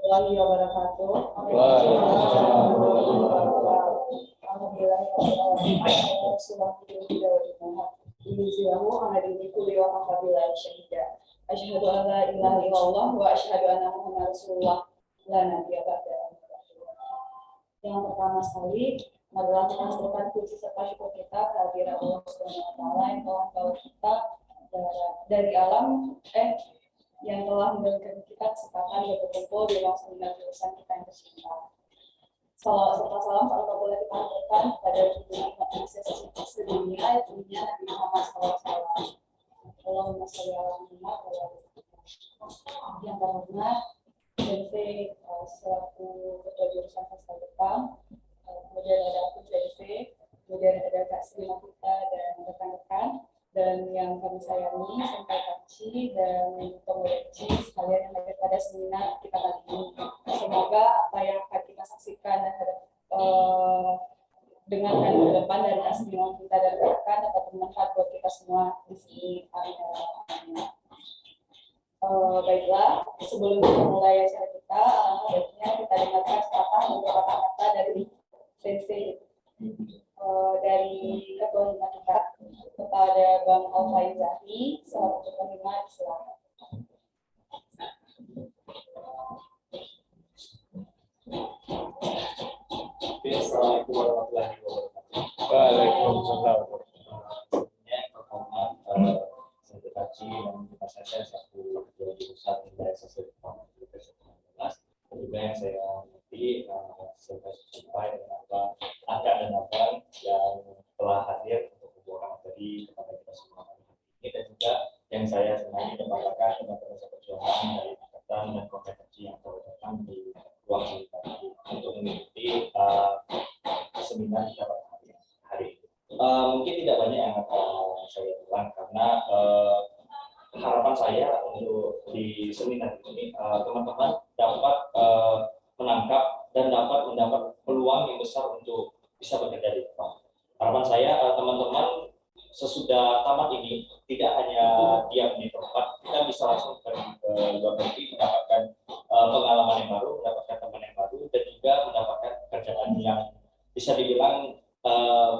warahmatullahi wabarakatuh. Alhamdulillah sudah dizilahu amadini kulli wa qabilah syahida. Asyhadu an la ilaha illallah wa asyhadu anna muhammadar rasulullah la nabiyya ba'da. Yang pertama sekali adalah mengaturkan puji serta syukur kita kehadiran Allah Subhanahu wa taala yang telah membawa kita dari alam yang telah memberikan kita kesempatan berkumpul di ruang seminar jurusan kita yang tercinta. Salawat serta salam kalau boleh kita haturkan pada junjungan manusia sedunia, dunia Nabi Muhammad SAW. Allahumma sholli ala Muhammad. Yang terhormat MC selaku ketua jurusan sastra Jepang, kemudian ada aku JC, kemudian ada Kak Selima kita dan rekan-rekan, dan yang kami sayangi Senpai Kaci dan Tomodachi sekalian yang hadir pada seminar kita kali ini. Semoga apa yang akan kita saksikan dan dengarkan ke depan dari seminar kita dan rekan dapat bermanfaat buat kita semua di sini. Baiklah, sebelum kita mulai acara kita, baiknya kita dengarkan sepatah beberapa kata dari Sensei dari ketua hima kita kepada Bang Alfain Zahri selaku ketua hima. Silakan. Assalamualaikum warahmatullahi wabarakatuh. Waalaikumsalam. Yang pertama, saya kaji dan kita saya satu jurusan dari sosial ekonomi 2019. Juga yang saya mengerti sampai dengan apa ada dan abang yang telah hadir untuk membawakan materi kepada kita semua ini, dan juga yang saya senangi mendapatkan teman-teman seperjuangan dari angkatan dan kompetensi yang telah datang di ruang seminar untuk mengikuti seminar pada hari ini. Mungkin tidak banyak yang akan saya ulang karena harapan saya untuk di seminar ini teman-teman dapat menangkap dan dapat mendapat peluang yang besar untuk bisa bekerja di Jepang. Harapan saya teman-teman sesudah tamat ini tidak hanya diam di tempat, kita bisa langsung pergi ke luar negeri, mendapatkan pengalaman yang baru, mendapatkan teman yang baru, dan juga mendapatkan pekerjaan yang bisa dibilang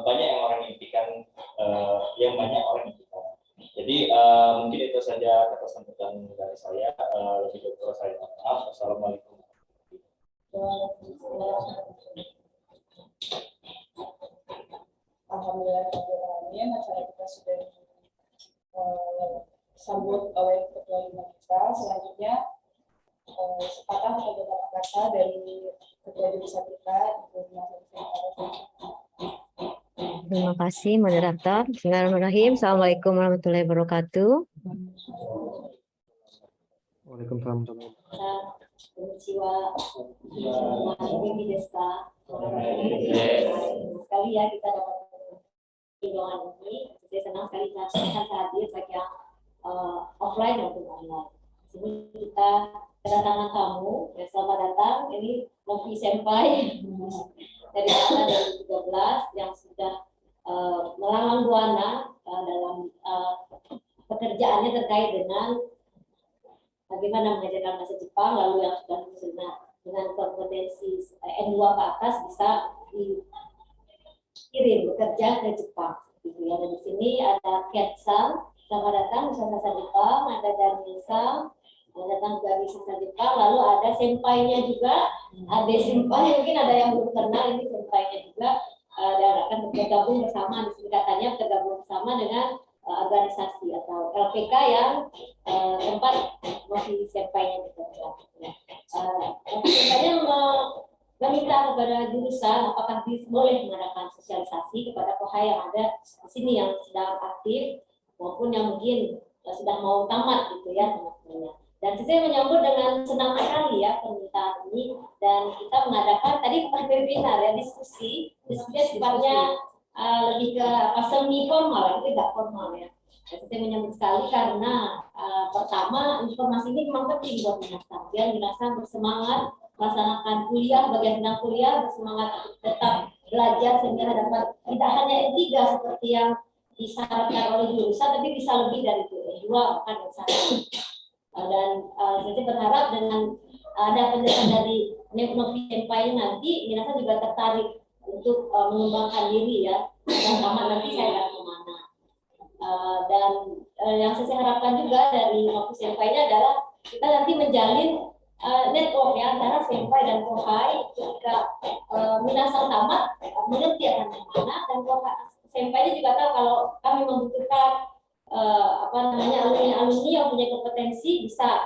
banyak yang orang impikan, yang banyak orang impikan. Jadi mungkin itu saja kata sambutan dari saya. Lebih dari saya mohon maaf. Assalamualaikum. Alhamdulillah, acara kita sudah sambut oleh ketua hima kita. Selanjutnya sepatah atau beberapa kata dari ketua jurusan kita. Terima kasih moderator. Bismillahirrahmanirrahim. Assalamualaikum warahmatullahi wabarakatuh. Waalaikumsalam warahmatullahi wabarakatuh. Konnichiwa. Sekali ya kita dapat himbauan ini. Saya senang sekali kita hadir baik yang offline maupun online. Di sini kita kedatangan tamu. Ya, selamat datang. Ini Novi Senpai dari angkatan 2013 yang sudah melanglang buana dalam pekerjaannya terkait dengan bagaimana mengajarkan bahasa Jepang, lalu yang sudah lulus dengan kompetensi N2 ke atas bisa dikirim bekerja ke Jepang. Gitu ya. Dan di sini ada Ketsan, selamat datang di Sastra Jepang, ada Danisa, selamat datang dari Sastra Jepang, lalu ada senpainya juga, ada senpai, mungkin ada yang belum kenal, ini senpainya juga, dan akan bergabung bersama, di sini katanya bergabung bersama dengan organisasi atau LPK yang tempat Novi senpainya bekerja. Novi senpainya meminta kepada jurusan apakah boleh mengadakan sosialisasi kepada kohai yang ada di sini yang sedang aktif maupun yang mungkin sudah mau tamat gitu ya teman-temannya. Dan saya menyambut dengan senang sekali ya permintaan ini, dan kita mengadakan tadi webinar ya, diskusinya sifatnya lebih ke semi formal, itu tidak formal ya. Saya menyambut sekali karena pertama informasi ini memang penting buat biar Minasan bersemangat melaksanakan kuliah, bagi yang sedang kuliah bersemangat tetap belajar sehingga dapat tidak hanya S3 seperti yang disyaratkan oleh jurusan, tapi bisa lebih dari itu, S2 bahkan S1. Dan saya berharap dengan ada penjelasan dari Novi Senpai nanti, minasan juga tertarik untuk mengembangkan diri ya. Dan tamat nanti saya akan kemana. Dan yang saya harapkan juga dari Novi Senpai-nya adalah kita nanti menjalin network ya antara senpai dan kohai ketika minasan tamat mengerti akan kemana, dan senpai juga tahu kalau kami membutuhkan alumni yang punya kompetensi bisa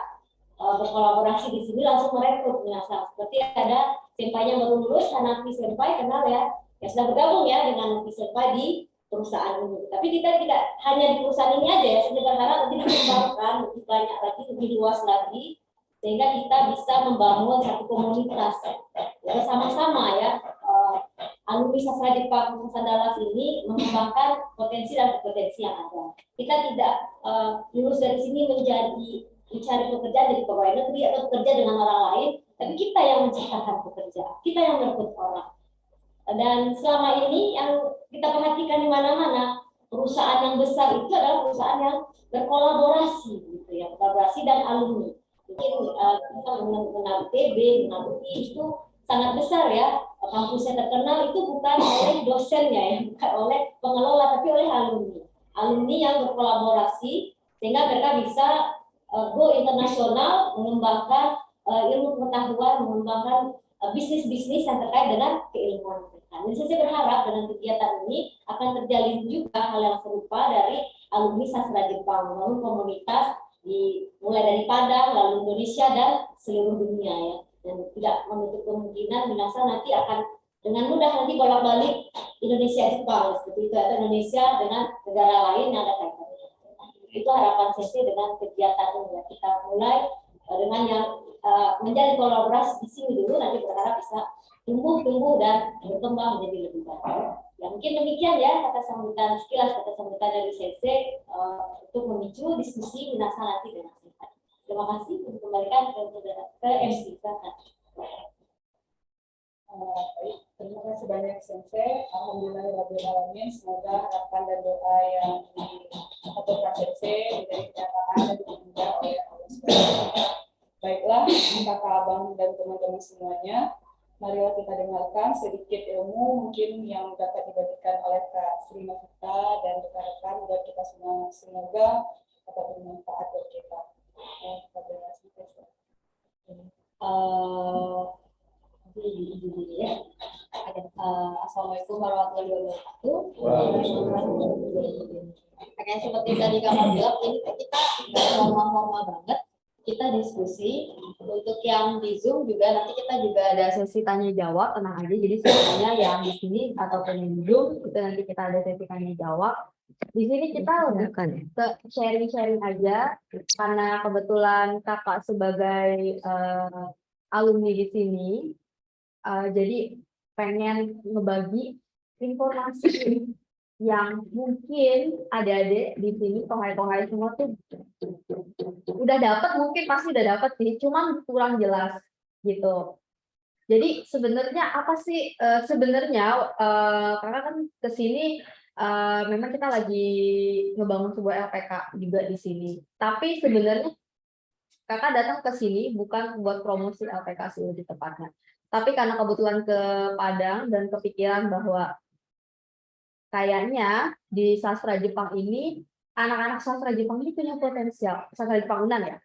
berkolaborasi di sini, langsung merekrut minasan. Seperti ada senpainya baru lulus, Hanapi Senpai kenal ya sudah bergabung ya dengan Hanapi Senpai di perusahaan ini. Tapi kita tidak hanya di perusahaan ini aja ya, saya berharap nanti dikembangkan lebih banyak lagi, lebih luas lagi, sehingga kita bisa membangun satu komunitas bersama-sama ya. Alumni sastra Jepang Nusa Dallas ini mengembangkan potensi dan kompetensi yang ada. Kita tidak lulus dari sini mencari pekerjaan dari pegawai negeri atau bekerja dengan orang lain, tapi kita yang menciptakan pekerjaan, kita yang merekrut orang. Dan selama ini yang kita perhatikan di mana-mana, perusahaan yang besar itu adalah perusahaan yang berkolaborasi, gitu ya, kolaborasi dan alumni. Mungkin kita mengenal ITB, mengenal UI itu sangat besar ya. Kampusnya terkenal itu bukan oleh dosennya ya, bukan oleh pengelola, tapi oleh alumni. Alumni yang berkolaborasi sehingga mereka bisa go internasional, mengembangkan ilmu pengetahuan, mengembangkan bisnis-bisnis yang terkait dengan keilmuan mereka. Dan saya berharap dengan kegiatan ini akan terjalin juga hal yang serupa dari alumni sastra Jepang, membangun komunitas mulai dari Padang, lalu Indonesia dan seluruh dunia ya. Dan tidak menutup kemungkinan minasan nanti akan dengan mudah nanti bolak-balik Indonesia Jepang seperti itu, atau Indonesia dengan negara lain yang ada kaitannya. Itu harapan saya dengan kegiatan ini. Kita mulai dengan yang menjadi kolaborasi di sini dulu, nanti berharap bisa tumbuh dan berkembang menjadi lebih baik. Ya mungkin demikian ya sekilas kata sambutan dari CC untuk memicu diskusi minasan nanti dengan saya. Terima kasih. Untuk kembalikan ke MC. Terima kasih banyak Sensei. Alhamdulillahirrahmanirrahim. Semoga harapan dan doa yang diaturkan Sensei menjadi kenyataan dan ditunjukkan oleh Allah SWT. Baiklah, kakak abang dan teman-teman semuanya, marilah kita dengarkan sedikit ilmu mungkin yang dapat dibagikan oleh Kak Sri Novita dan rekan-rekan buat kita semua. Semoga dapat bermanfaat buat kita. Assalamualaikum warahmatullahi wabarakatuh. Kayak seperti tadi kakak bilang, ini kita normal-normal banget. Kita diskusi. Untuk yang di Zoom juga nanti kita juga ada sesi tanya jawab, tenang aja. Jadi semuanya yang di sini ataupun yang di Zoom itu nanti kita ada sesi tanya jawab. Di sini kita lebih ke sharing-sharing aja, karena kebetulan kakak sebagai alumni di sini, jadi pengen ngebagi informasi yang mungkin adik-adik di sini kohai-kohai semua tuh udah dapat, mungkin pasti udah dapat sih, cuman kurang jelas gitu. Jadi sebenarnya apa sih sebenarnya karena kan kesini memang kita lagi ngebangun sebuah LPK juga di sini. Tapi sebenarnya kakak datang ke sini bukan buat promosi LPK sih lebih tepatnya. Tapi karena kebetulan ke Padang dan kepikiran bahwa kayaknya di sastra Jepang ini, anak-anak sastra Jepang ini punya potensial. Sastra Jepang Unan ya.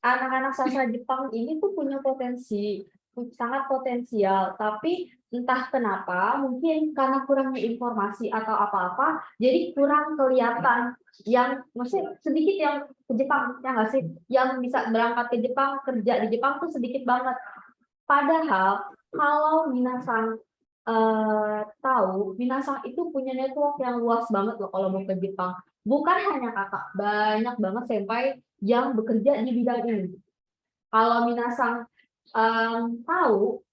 Anak-anak sastra Jepang ini tuh punya potensi, sangat potensial. Tapi entah kenapa, mungkin karena kurangnya informasi atau apa-apa, jadi kurang kelihatan. Yang maksudnya sedikit yang ke Jepang, ya nggak sih? Yang bisa berangkat ke Jepang, kerja di Jepang tuh sedikit banget. Padahal kalau minasan tahu, minasan itu punya network yang luas banget loh kalau mau ke Jepang. Bukan hanya kakak, banyak banget senpai yang bekerja di bidang ini. Kalau minasan tahu,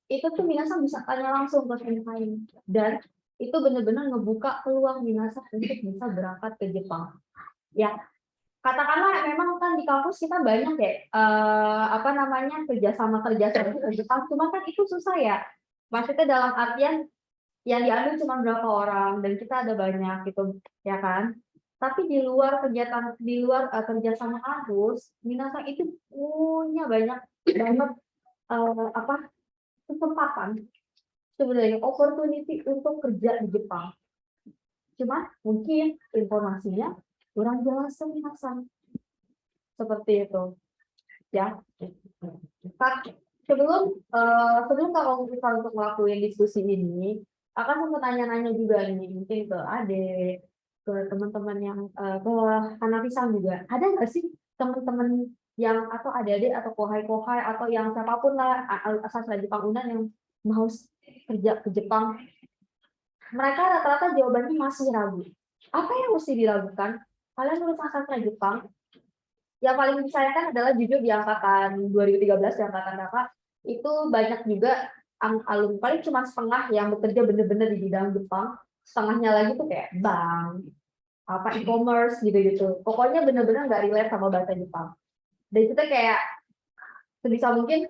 itu tuh minasan bisa tanya langsung ke senpai. Dan itu benar-benar ngebuka peluang minasan untuk bisa berangkat ke Jepang. Ya, katakanlah memang kan di kampus kita banyak ya kerjasama ke Jepang, cuma kan itu susah ya. Maksudnya dalam artian yang diambil cuma berapa orang dan kita ada banyak gitu ya kan. Tapi di luar kegiatan, di luar kerja sama kampus, Minasang itu punya banyak banget kesempatan sebenarnya opportunity untuk kerja di Jepang. Cuma mungkin informasinya kurang jelas ke Minasang. Seperti itu. Ya. Sebelum kalau kita untuk ngelakuin diskusi ini, akan sempat nanya-nanya juga nih, mungkin ke Ade, ke teman-teman yang ke Hanapisang juga. Ada nggak sih teman-teman yang atau adik-adik atau kohai-kohai atau yang siapapun lah sastra Jepang Unan yang mau kerja ke Jepang? Mereka rata-rata jawabannya masih ragu. Apa yang mesti diragukan? Kalian lulus sastra Jepang, yang paling disayangkan adalah jujur di angkatan 2013 di angkatan kakak itu banyak juga alumni paling cuma setengah yang bekerja benar-benar di bidang Jepang, setengahnya lagi tuh kayak bank, e-commerce gitu-gitu. Pokoknya benar-benar nggak relate sama bahasa Jepang. Dan kita kayak sebisa mungkin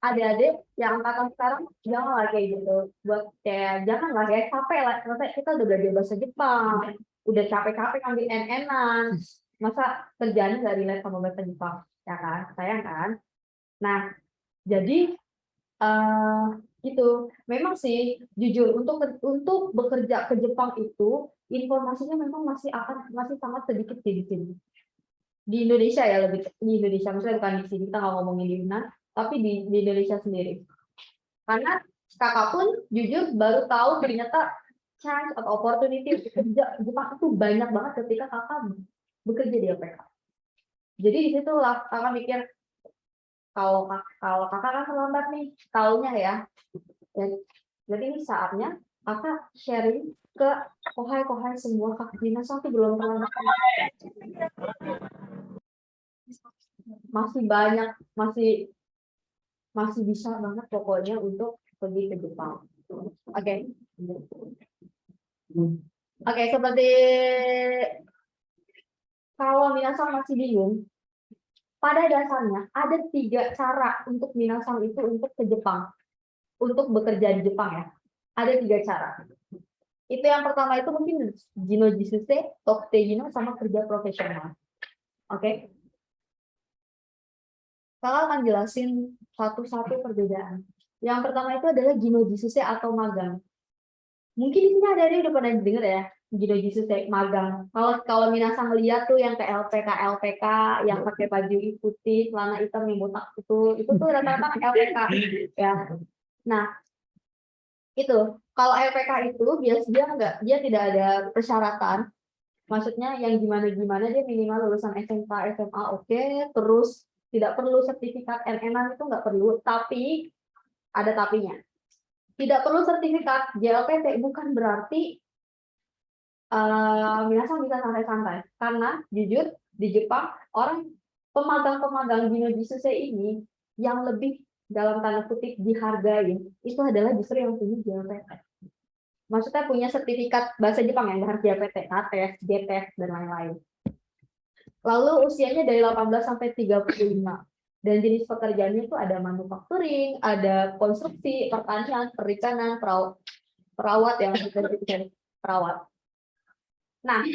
adik-adik yang angkatan sekarang janganlah kayak gitu. Buat kayak janganlah kayak capek lah. Masa kita udah belajar bahasa Jepang, udah capek-capek ambil NN-an. Masa kerjaannya nggak relate sama bahasa Jepang, ya kan? Sayang kan? Nah, jadi itu memang sih jujur untuk bekerja ke Jepang itu informasinya memang masih sangat sedikit di sini. Di Indonesia ya, lebih di Indonesia, maksudnya bukan di sini, kita nggak ngomongin di Yunan, tapi di Indonesia sendiri. Karena kakak pun jujur baru tahu ternyata chance atau opportunity untuk kerja di Jepang itu banyak banget ketika kakak bekerja di LPK. Jadi di situ lah kakak mikir, kalau kakak kan terlambat nih taunya ya. Jadi ini saatnya kakak sharing ke kohai-kohai semua, kakak Minasang tuh belum terlambat. Masih banyak, masih bisa banget pokoknya untuk pergi ke Jepang. Oke. Oke, seperti kalau Minasang masih bingung, pada dasarnya ada 3 cara untuk Minasang itu untuk ke Jepang, untuk bekerja di Jepang ya. Ada 3 cara. Itu yang pertama itu mungkin Jino Jisuse, Tokte Jino, sama kerja profesional. Oke. Kakak akan jelasin satu-satu perbedaan. Yang pertama itu adalah Jino Jisuse atau magang. Mungkin di sini ada udah pernah dengar ya, Jino Jisuse magang. Kalau Minasang lihat tuh yang ke LPK yang pakai baju putih, celana hitam yang botak itu tuh rata-rata LPK ya. Nah, itu kalau LPK itu biasanya dia tidak ada persyaratan. Maksudnya yang gimana dia minimal lulusan SMK, SMA oke, terus tidak perlu sertifikat NN itu nggak perlu, tapi ada tapinya. Tidak perlu sertifikat JLPT bukan berarti Minasang bisa santai-santai, karena jujur di Jepang orang pemagang-pemagang Jino Jisuse ini yang lebih dalam tanda kutip dihargai itu adalah justru yang punya JLPT. Maksudnya punya sertifikat bahasa Jepang yang harus JLPT, ATES, GTS, dan lain-lain. Lalu usianya dari 18 sampai 35. Dan jenis pekerjaannya itu ada manufacturing, ada konstruksi, pertanian, perikanan, perawat yang perawat. Nah,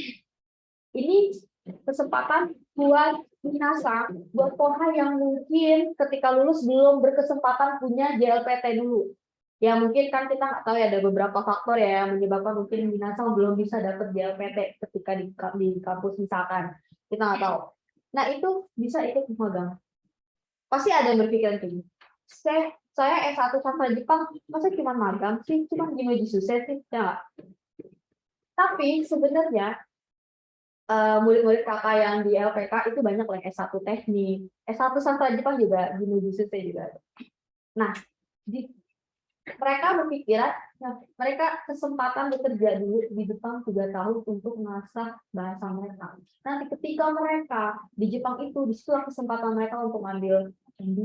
ini kesempatan buat Minasang, buat kohai yang mungkin ketika lulus belum berkesempatan punya JLPT dulu. Ya mungkin kan kita nggak tahu ya, ada beberapa faktor ya yang menyebabkan mungkin Minasang belum bisa dapat JLPT ketika di kampus misalkan. Kita nggak tahu. Nah itu bisa ikut magang. Pasti ada yang berpikiran kayak gini. Saya S1 sastra Jepang, masa cuma magang sih? Cuma Jino Jisuse sih? Ya. Tapi sebenarnya murid-murid kakak yang di LPK itu banyak yang S1 teknik, S1 sastra Jepang juga, Jino Jisuse juga. Nah, mereka berpikiran, mereka kesempatan bekerja dulu di Jepang 3 tahun untuk mengasah bahasa mereka. Nanti ketika mereka di Jepang itu, disitulah kesempatan mereka untuk ambil N2,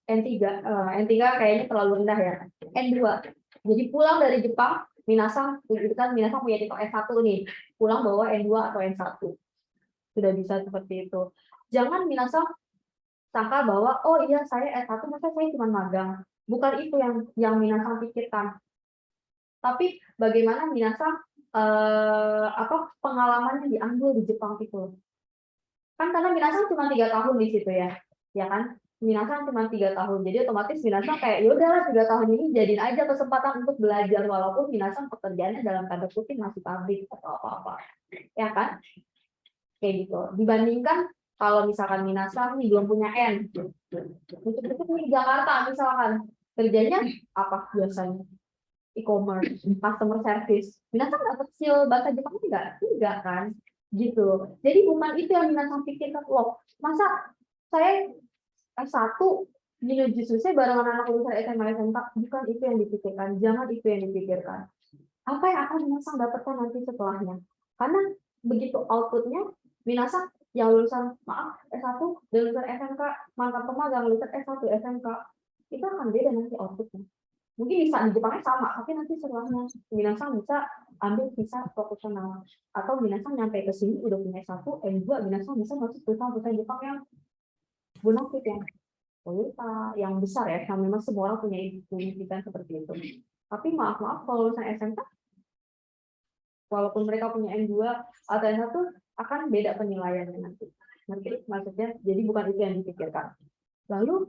N3 kayaknya terlalu rendah ya, N2. Jadi pulang dari Jepang, Minasang punya tipe S1 nih, pulang bawa N2 atau N1. Sudah bisa seperti itu. Jangan Minasang sangka bahwa, oh iya saya S1, masa saya cuma magang. Bukan itu yang Minasang pikirkan. Tapi bagaimana Minasang pengalamannya diambil di Jepang itu. Kan karena Minasang cuma 3 tahun di situ ya kan? Minasang cuma 3 tahun, jadi otomatis Minasang kayak ya udahlah 3 tahun ini jadiin aja kesempatan untuk belajar walaupun Minasang pekerjaannya dalam tanda kutip masih pabrik atau apa-apa, ya kan? Kayak gitu. Dibandingkan kalau misalkan Minasang nih belum punya N, untuk nih di Jakarta misalkan kerjanya apa biasanya? E-commerce, customer service. Minasang dapat skill bahasa Jepang enggak kan? Gitu. Jadi bukan itu yang Minasang pikirkan, loh, masa saya S1 menuju susah barengan anak lulusan SMA SMK, bukan itu yang dipikirkan, jangan itu yang dipikirkan. Apa yang akan Minasang dapatkan nanti setelahnya? Karena begitu outputnya, Minasang yang lulusan S1 dan lulusan SMK, mantan pemagang lulusan S1 SMK, itu akan beda nanti outputnya. Mungkin bisa di Jepangnya sama, tapi nanti setelahnya Minasang bisa ambil visa profesional, atau Minasang nyampe ke sini udah punya S1, N2, Minasang bisa masuk perusahaan Jepang yang bonafit, yang Toyota, yang besar ya, yang memang semua orang punya impian seperti itu. Tapi maaf kalau lulusan SMK, walaupun mereka punya N2 atau N1, akan beda penilaiannya nanti. Ngerti maksudnya? Jadi bukan itu yang dipikirkan. Lalu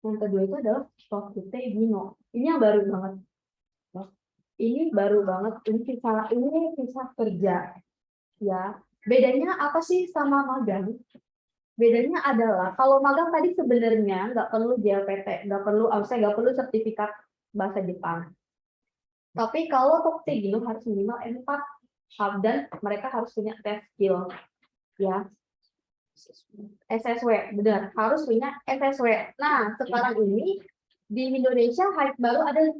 yang kedua itu adalah Tokute Gino. Ini yang baru banget. Ini baru banget. Ini visa kerja. Ya. Bedanya apa sih sama magang? Bedanya adalah kalau magang tadi sebenarnya nggak perlu JLPT, nggak perlu sertifikat bahasa Jepang. Tapi kalau Tokute Gino harus minimal M4 dan mereka harus punya tes skill. Ya. SSW, benar, harus punya SSW. Nah, sekarang ini di Indonesia baru ada 5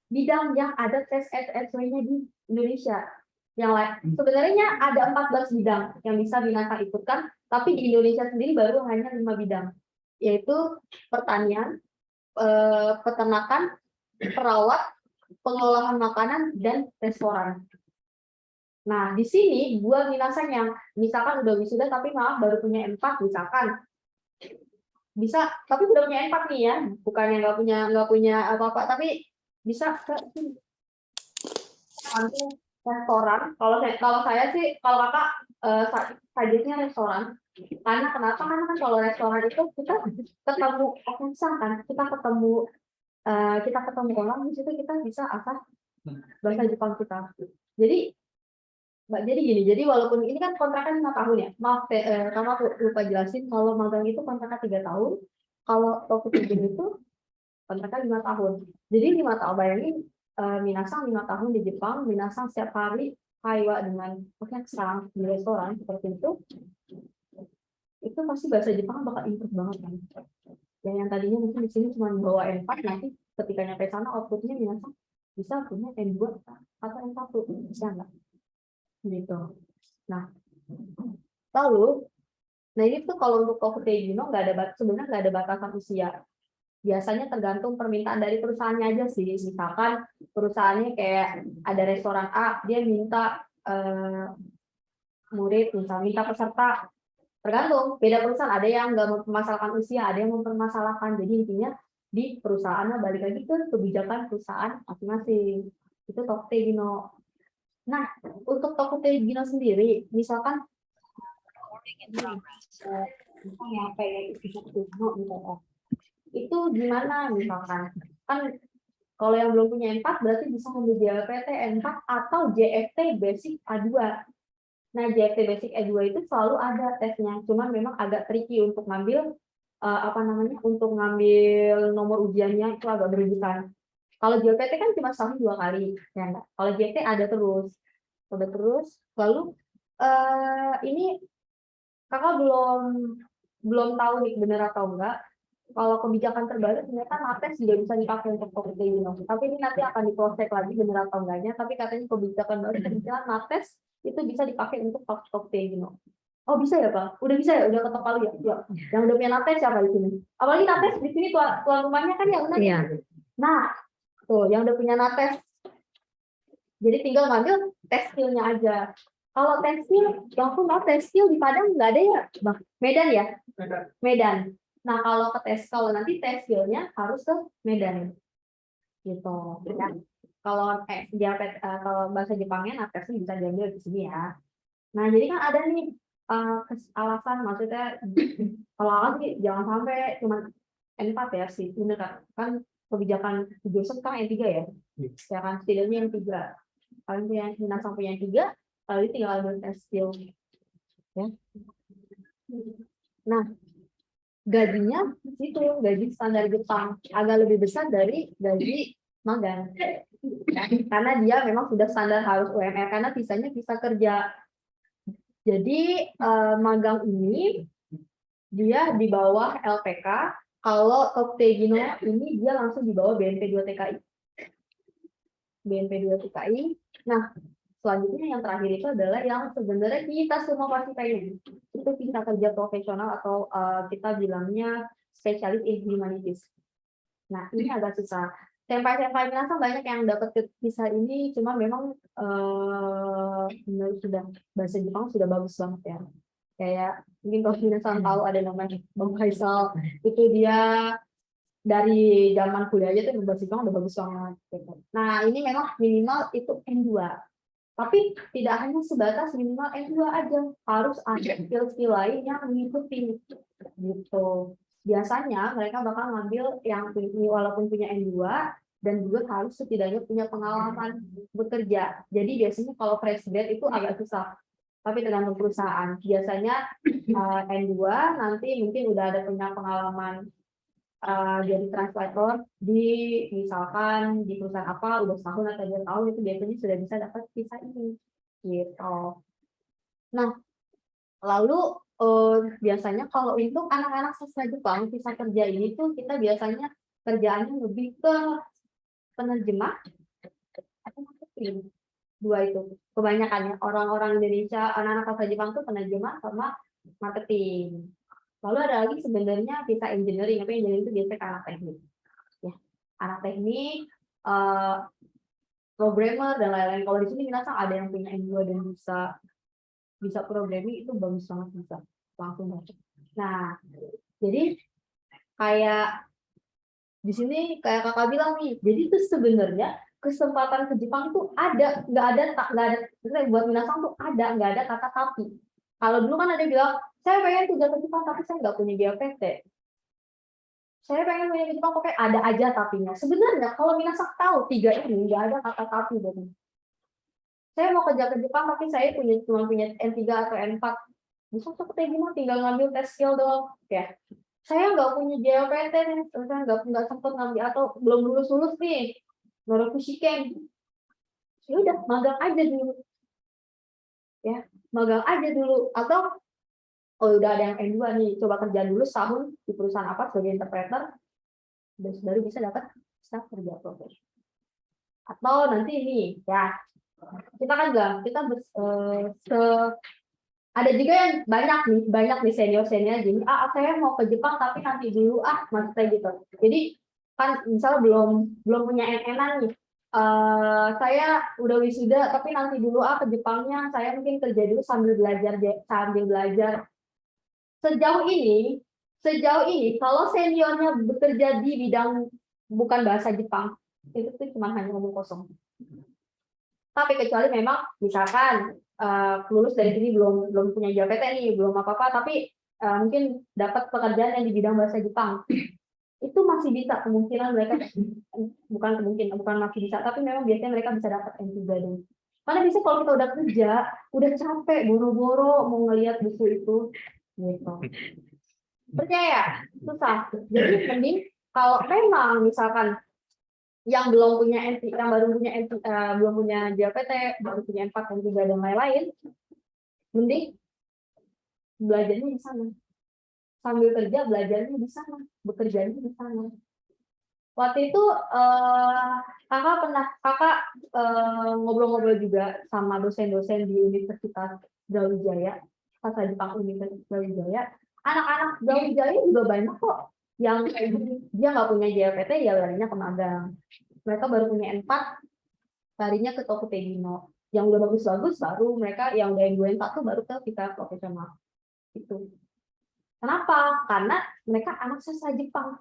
bidang yang ada tes SSW-nya di Indonesia. Yang lain, sebenarnya ada 14 bidang yang bisa Minasang ikutkan, tapi di Indonesia sendiri baru hanya 5 bidang, yaitu pertanian, peternakan, perawat, pengolahan makanan, dan restoran. Nah, di sini buat Minasang yang misalkan udah wisuda tapi maaf baru punya M4 misalkan. Bisa, tapi udah punya M4 nih ya, bukan yang nggak punya apa-apa, tapi bisa ke restoran. Kalau saya sih, kalau kakak targetnya restoran. Karena kenapa? Karena kan kalau restoran itu kita ketemu orang kan, kita ketemu orang di situ kita bisa asah bahasa Jepang kita. Jadi gini, jadi walaupun ini kan kontraknya 5 tahun ya, maaf, kamu aku lupa jelasin, kalau magang itu kontraknya 3 tahun, kalau Tokute Gino itu kontraknya 5 tahun. Jadi 5 tahun, bayangin Minasang 5 tahun di Jepang, Minasang setiap hari kaiwa dengan orang di restoran seperti itu pasti bahasa Jepang bakal improve banget kan. Yang tadinya mungkin di sini cuma bawa N4, nanti ketika nyampe sana outputnya Minasang bisa punya N2 atau N1, bisa nggak? Gitu. Nah, lalu, ini tuh kalau untuk Tokute Gino sebenarnya nggak ada batasan usia. Biasanya tergantung permintaan dari perusahaannya aja sih. Misalkan perusahaannya kayak ada restoran A, dia minta murid, misalnya minta peserta. Tergantung, beda perusahaan. Ada yang nggak mempermasalahkan usia, ada yang mempermasalahkan. Jadi intinya di perusahaannya balik lagi ke kebijakan perusahaan masing-masing. Itu Tokute Gino. Nah, untuk Tokute Gino sendiri, misalkan itu gimana misalkan? Kan kalau yang belum punya M4 berarti bisa ngambil JLPT M4 atau JFT Basic A2. Nah, JFT Basic A2 itu selalu ada tesnya, cuman memang agak tricky untuk ngambil untuk ngambil nomor ujiannya itu agak berurusan. Kalau JLPT kan cuma setahun 2 kali, ya enggak? Kalau JFT ada terus. Lalu ini kakak belum tahu nih benar atau enggak. Kalau kebijakan terbaru ternyata NATES juga bisa dipakai untuk Tokute Gino. Tapi ini nanti akan diproses lagi benar atau enggaknya. Tapi katanya kebijakan baru ternyata NATES itu bisa dipakai untuk Tokute Gino. Oh bisa ya Pak? Udah bisa ya? Udah ketok palu ya? Yang udah punya NATES siapa di sini? Apalagi NATES di sini tuan rumahnya kan yang Iya. Nah, tuh yang udah punya NATES. Jadi tinggal ngambil tes skill-nya aja. Kalau tes skill, yang pun tes skill di Padang nggak ada ya, Bang? Medan ya? Medan. Nah, kalau nanti tes skill-nya harus ke Medan. Gitu. Ya. kalau kalau bahasa Jepangnya natesu bisa diambil di sini ya. Nah, jadi kan ada nih alasan, maksudnya kalau aku sih jangan sampai cuma N4 ya sih, bener kan kebijakan jurusan kan N3 ya, ya kan setidaknya yang 3. Kalian punya minat punya yang 3, lalu tinggal ambil tes skill. Ya. Nah, gajinya itu gaji standar Jepang agak lebih besar dari gaji magang. Ya, karena dia memang sudah standar harus UMR karena visanya visa kerja. Jadi magang ini dia di bawah LPK, kalau Toktegino ini dia langsung di bawah BNP2 TKI. BNP2 TKI. Nah, selanjutnya yang terakhir itu adalah yang sebenarnya kita semua pasti pengen. Itu visa kerja profesional atau kita bilangnya spesialis in humanities. Nah, ini agak susah. Senpai-senpai minasa banyak yang dapat visa ini, cuma memang sudah bahasa Jepang sudah bagus banget ya. Kayak mungkin kalau minasa tahu ada namanya Bang Faisal, itu dia dari zaman kuliah aja tuh bahasa Jepang udah bagus banget. Gitu. Nah, ini memang minimal itu N2. Tapi tidak hanya sebatas minimal N2 aja, harus ada skill-skill lain yang mengikuti gitu. Biasanya mereka bakal ngambil yang walaupun punya N2 dan juga harus setidaknya punya pengalaman bekerja. Jadi biasanya kalau fresh grad itu agak susah. Tapi tergantung perusahaan. Biasanya N2 nanti mungkin udah ada punya pengalaman jadi translator di misalkan di perusahaan apa udah setahun atau 2 tahun itu biasanya sudah bisa dapat visa ini gitu. Nah, lalu biasanya kalau untuk anak-anak sastra Jepang visa kerja ini tuh kita biasanya kerjaannya lebih ke penerjemah atau marketing. 2 itu kebanyakannya orang-orang Indonesia anak-anak sastra Jepang tuh penerjemah sama marketing. Lalu ada lagi sebenarnya visa engineering, tapi engineering itu biasanya ke anak teknik. Ya, anak teknik, programmer dan lain-lain. Kalau di sini minasa ada yang punya N2 dan bisa programming itu bagus banget bisa langsung masuk. Nah, jadi kayak di sini kayak kakak bilang nih, jadi itu sebenarnya kesempatan ke Jepang itu ada, nggak ada buat minasa tuh ada, nggak ada kata tapi. Kalau dulu kan ada bilang, saya pengen kerja ke Jepang tapi saya nggak punya GOPT. Saya pengen punya ke Jepang pokoknya ada aja tapinya. Sebenarnya kalau minasa tahu 3 ini nggak ada kata tapi dari. Saya mau kerja ke Jepang tapi saya cuma punya N3 atau N4. Bisa seperti gimana tinggal ngambil tes skill doang. Ya. Saya nggak punya GOPT nih, saya nggak sempat ngambil atau belum lulus nih. Norokushiken. Ya udah magang aja dulu. Ya, magang aja dulu atau udah ada yang N2 nih, coba kerja dulu setahun di perusahaan apa sebagai interpreter, baru bisa dapat staff kerja profesional. Atau nanti ini ya, kita kan kita ada juga yang banyak nih senior jadi saya mau ke Jepang tapi nanti dulu maksudnya gitu. Jadi kan misalnya belum punya NN nih. Saya udah wisuda tapi nanti dulu ke Jepangnya saya mungkin kerja dulu sambil belajar. Sejauh ini kalau seniornya bekerja di bidang bukan bahasa Jepang itu tuh cuma hanya ngomong kosong. Tapi kecuali memang misalkan lulus dari sini belum punya JPT nih, belum apa-apa, tapi mungkin dapat pekerjaan yang di bidang bahasa Jepang, itu masih bisa kemungkinan mereka bukan masih bisa, tapi memang biasanya mereka bisa dapat N3 dan karena bisa kalau kita udah kerja, udah capek boro-boro mau ngelihat buku itu, gitu. Percaya susah. Jadi mending kalau memang misalkan yang belum punya NT, yang baru punya NT, belum punya JPT, baru punya N4 dan 3 dan lain-lain, mending belajarnya di sana. Sambil kerja belajarnya di sana, bekerjanya di sana. Waktu itu kakak ngobrol-ngobrol juga sama dosen-dosen di Universitas Brawijaya, Sastra Jepang Universitas Brawijaya. Anak-anak Brawijaya juga banyak kok yang dia nggak punya JLPT ya larinya ke magang. Mereka baru punya N4 larinya ke Toktegino. Yang udah bagus-bagus baru mereka yang udah N2 N4 tuh baru ke visa profesional. Itu. Kenapa? Karena mereka anak sastra Jepang.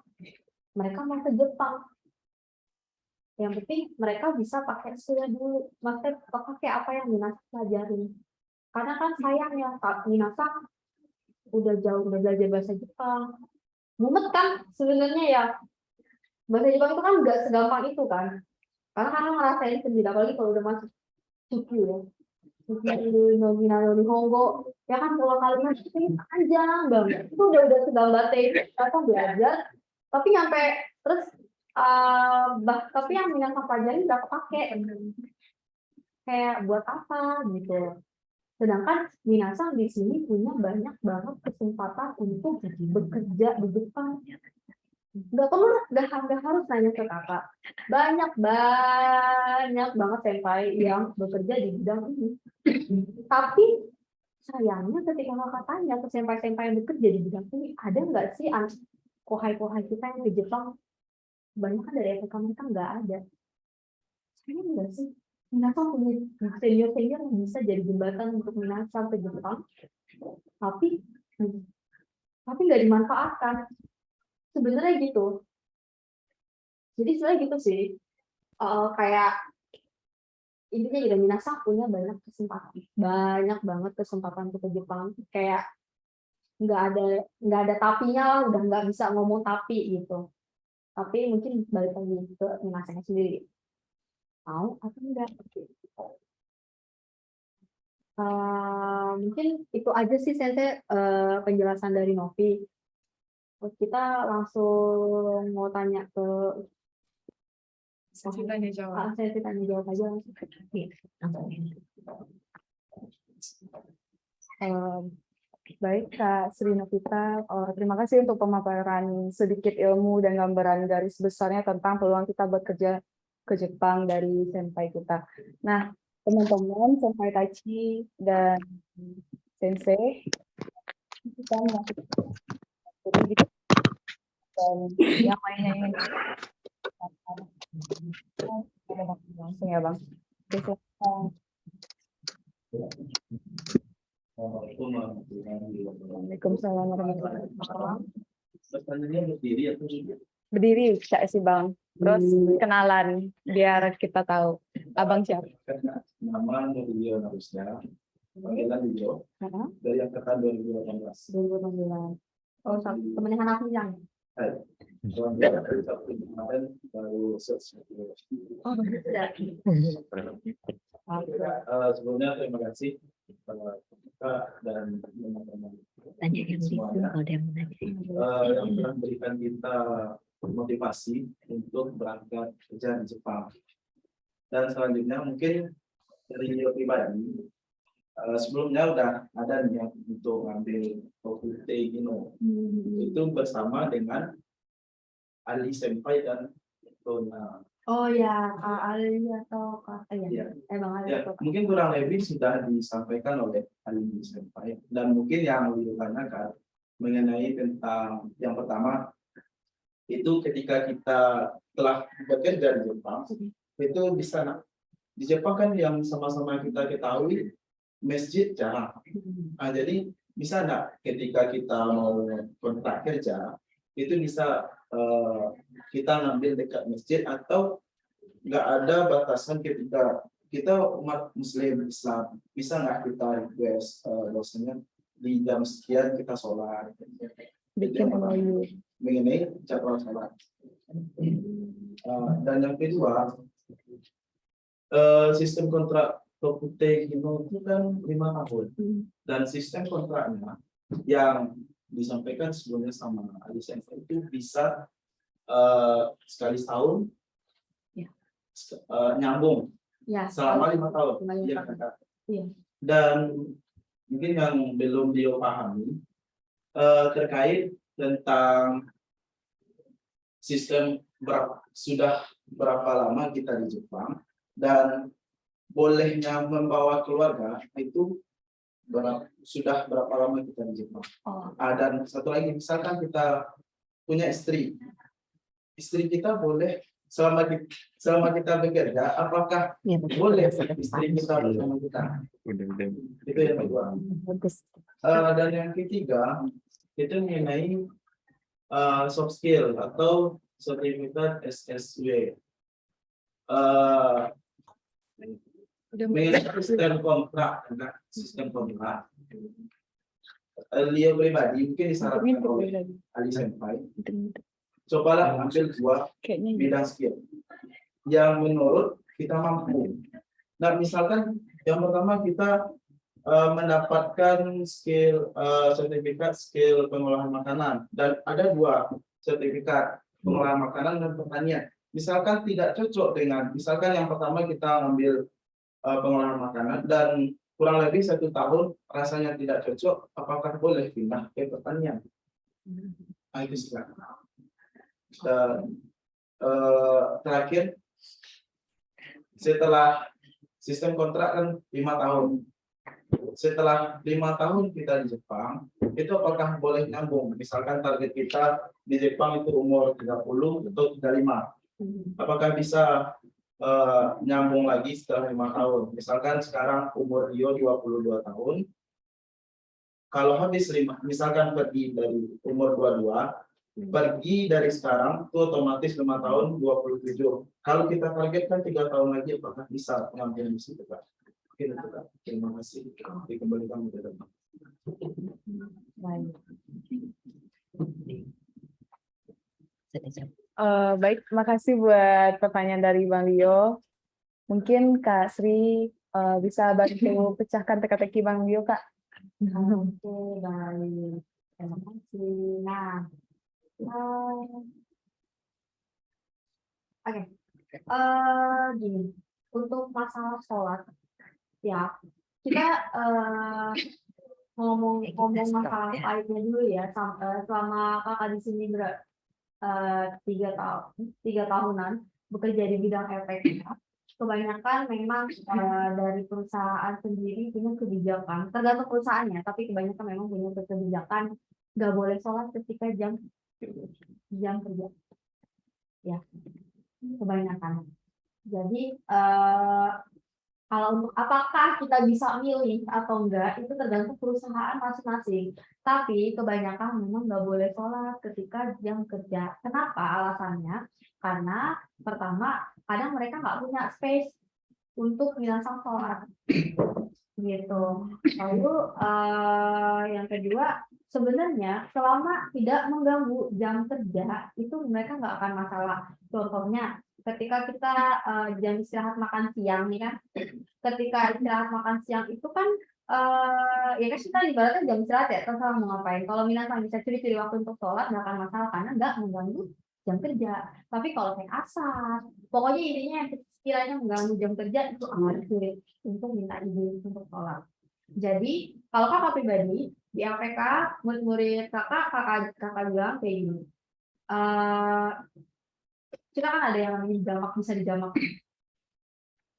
Mereka mau ke Jepang. Yang penting mereka bisa pakai skillnya dulu, maksudnya pakai apa yang Minasa pelajarin. Karena kan sayang ya, Kak, Minasa udah jauh udah belajar bahasa Jepang. Mumet kan sebenarnya ya. Bahasa Jepang itu kan nggak segampang itu kan. Karena kan ngerasain sendiri, apalagi kalau udah masuk Tokyo ya. Nihongo, ya kan kalau kalimat itu panjang banget. Itu udah segambar itu kita belajar, tapi nyampe terus tapi yang Minasa pelajari nggak kepake. Kayak buat apa gitu. Sedangkan Minasa di sini punya banyak banget kesempatan untuk bekerja di Jepang. Nggak perlu, nggak harus nanya ke kakak. Banyak banget senpai yang bekerja di bidang ini. Tapi sayangnya ketika kakak tanya ke senpai-senpai yang bekerja di bidang ini, ada nggak sih kohai-kohai kita yang ke Jepang? Banyak kan dari FK mereka nggak ada. Sayang nggak sih? Minasa punya senior-senior yang bisa jadi jembatan untuk Minasa ke Jepang, tapi nggak dimanfaatkan. Sebenarnya gitu. Jadi sebenarnya gitu sih. Kayak intinya juga Minasa punya banyak banget kesempatan untuk ke Jepang. Kayak nggak ada tapinya lah, udah nggak bisa ngomong tapi gitu. Tapi mungkin balik lagi ke Minasanya sendiri. Tahu atau enggak? Mungkin itu aja sih Sensei penjelasan dari Novi. Kita langsung mau tanya ke Sesi tanya jawab. saya tanya jawab aja langsung. Baik Kak Sri Novita, terima kasih untuk pemaparan sedikit ilmu dan gambaran garis besarnya tentang peluang kita bekerja ke Jepang dari senpai kita. Nah, teman-teman, senpai Tachi dan Sensei, kita dan yang lainnya ingin langsung ya Bang. Waalaikumsalam warahmatullahi wabarakatuh. Pertanyaannya berdiri atau Berdiri, Kak Si Bang. Terus kenalan biar kita tahu Abang siapa. nama Nuril harusnya panggilan Nuril dari angkatan 2018. 2016. Oh, temennya Hanafi yang. Kemarin baru selesai. Oh, sudah. Sebelumnya terima kasih kepada Kak dan teman-teman Tanya yang itu semuanya kalau dia mau nanya. yang telah memberikan kita motivasi untuk berangkat kerja di Jepang. Dan selanjutnya mungkin dari pribadi sebelumnya udah ada niat untuk ngambil Tokute Gino itu bersama dengan Ali Senpai dan Tona. Oh ya, Kak Ali atau Kak Ya. Bang Ali Ya, atau Kak. mungkin kurang lebih sudah disampaikan oleh Ali Senpai dan mungkin yang ditanyakan mengenai tentang yang pertama itu ketika kita telah bekerja di Jepang itu bisa di Jepang kan yang sama-sama kita ketahui masjid jarang. Nah, jadi bisa nggak ketika kita mau kontrak kerja itu bisa kita ngambil dekat masjid atau nggak ada batasan ketika kita umat Muslim Islam bisa nggak kita request dosennya di jam sekian kita sholat Bikin MOU mengenai jadwal sholat. Dan yang kedua sistem kontrak Tokute Gino itu kan 5 tahun dan sistem kontraknya yang disampaikan sebelumnya sama Ali Senpai itu bisa sekali setahun nyambung selama 5 tahun. Iya. Dan mungkin yang belum dia pahami terkait tentang sistem sudah berapa lama kita di Jepang dan bolehnya membawa keluarga itu sudah berapa lama kita di Jepang. Dan satu lagi, misalkan kita punya istri kita boleh selama kita bekerja, apakah boleh istri kita bersama kita? Itu yang kedua. Dan yang ketiga itu mengenai soft skill atau sertifikat SSW. mengenai sistem kontrak, Leo pribadi mungkin disarankan oleh Ali Senpai, cobalah ambil dua bidang skill yang menurut kita mampu. Nah, misalkan yang pertama kita mendapatkan sertifikat skill pengolahan makanan, dan ada dua sertifikat pengolahan makanan dan pertanian. Misalkan tidak cocok dengan, misalkan yang pertama kita ngambil pengolahan makanan dan kurang lebih 1 tahun rasanya tidak cocok, apakah boleh pindah ke pertanian? Nah, itu silakan. Dan terakhir, setelah sistem kontrak kan 5 tahun. Setelah 5 tahun kita di Jepang, itu apakah boleh nyambung? Misalkan target kita di Jepang itu umur 30 atau 35. Apakah bisa nyambung lagi setelah 5 tahun? Misalkan sekarang umur Rio 22 tahun. Kalau habis 5, misalkan pergi dari umur 22, pergi dari sekarang itu otomatis 5 tahun 27. Kalau kita targetkan 3 tahun lagi, apakah bisa nyambung di situ, Pak? Oke, Kak. Terima kasih. Dikembalikan ke depan. Baik, makasih buat pertanyaan dari Bang Leo. Mungkin Kak Sri bisa bantu pecahkan teka-teki Bang Leo, Kak. Oke, baik. Terima kasih. Nah, oke. Gini, untuk masalah sholat, ya kita ngomong masalah pahitnya dulu ya. Selama kakak di sini 3 tahunan bekerja di bidang efek, kebanyakan memang dari perusahaan sendiri punya kebijakan, tergantung perusahaannya, tapi kebanyakan memang punya kebijakan nggak boleh sholat ketika jam kerja, ya kebanyakan. Jadi kalau untuk apakah kita bisa milih atau enggak itu tergantung perusahaan masing-masing. Tapi kebanyakan memang nggak boleh sholat ketika jam kerja. Kenapa alasannya? Karena pertama, kadang mereka nggak punya space untuk menyelesaikan sholat. Gitu. Lalu yang kedua, sebenarnya selama tidak mengganggu jam kerja, itu mereka nggak akan masalah. Contohnya, ketika kita jam istirahat makan siang nih kan, ketika istirahat makan siang itu kan ya kan kita ibaratnya jam istirahat ya, terserah mau ngapain. Kalau minasan bisa curi-curi waktu untuk sholat nggak akan masalah karena nggak mengganggu jam kerja. Tapi kalau kayak asar, pokoknya intinya yang sekiranya mengganggu jam kerja itu akan sulit untuk minta izin untuk sholat. Jadi kalau kakak pribadi di APK, murid-murid kakak bilang kayak gini. Kita kan ada yang namanya jamak, bisa dijamak.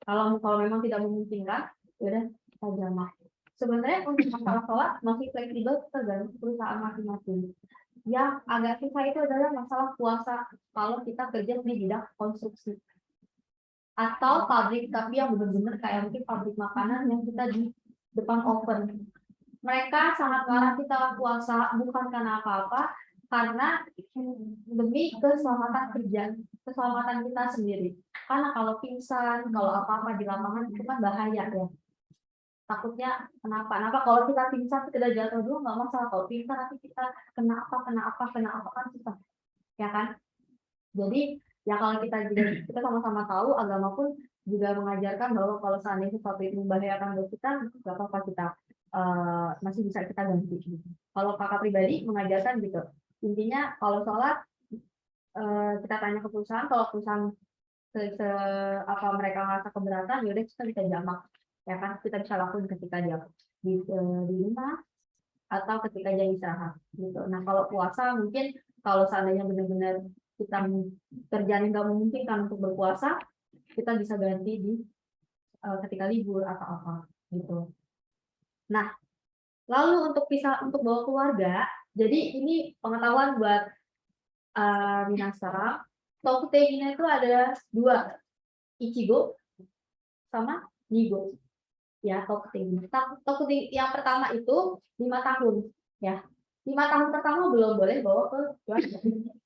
Kalau memang tidak memungkinkan, ya udah kita jamak. Sebenarnya untuk masalah sholat masih fleksibel tergantung perusahaan masing-masing. Yang agak susah itu adalah masalah puasa kalau kita kerja di bidang konstruksi atau pabrik, tapi yang benar-benar kayak mungkin pabrik makanan yang kita di depan oven. Mereka sangat melarang kita puasa bukan karena apa-apa, karena demi keselamatan kerja, keselamatan kita sendiri. Karena kalau pingsan, kalau apa-apa di lapangan itu kan bahaya ya. Takutnya kenapa kalau kita pingsan kita jatuh dulu nggak masalah, kalau pingsan nanti kita kena apa kan susah, ya kan? Jadi ya kalau kita sama-sama tahu, agama pun juga mengajarkan bahwa kalau seandainya sesuatu itu membahayakan buat kita, nggak apa-apa kita masih bisa kita ganti. Kalau kakak pribadi mengajarkan gitu, intinya kalau sholat kita tanya ke perusahaan, kalau perusahaan apa mereka merasa keberatan, yaudah kita bisa jamak, ya kan? Kita bisa lakukan ketika dia di rumah atau ketika jam istirahat gitu. Nah kalau puasa mungkin kalau seandainya benar-benar kita kerjaan nggak memungkinkan untuk berpuasa, kita bisa ganti di ketika libur atau apa gitu. Nah, lalu untuk bawa keluarga, jadi ini pengetahuan buat Minasa. Tokutei-nya itu ada 2, Ichigo sama Nigo. Ya, Tokutei yang pertama itu 5 tahun, ya. 5 tahun pertama belum boleh bawa ke keluarga.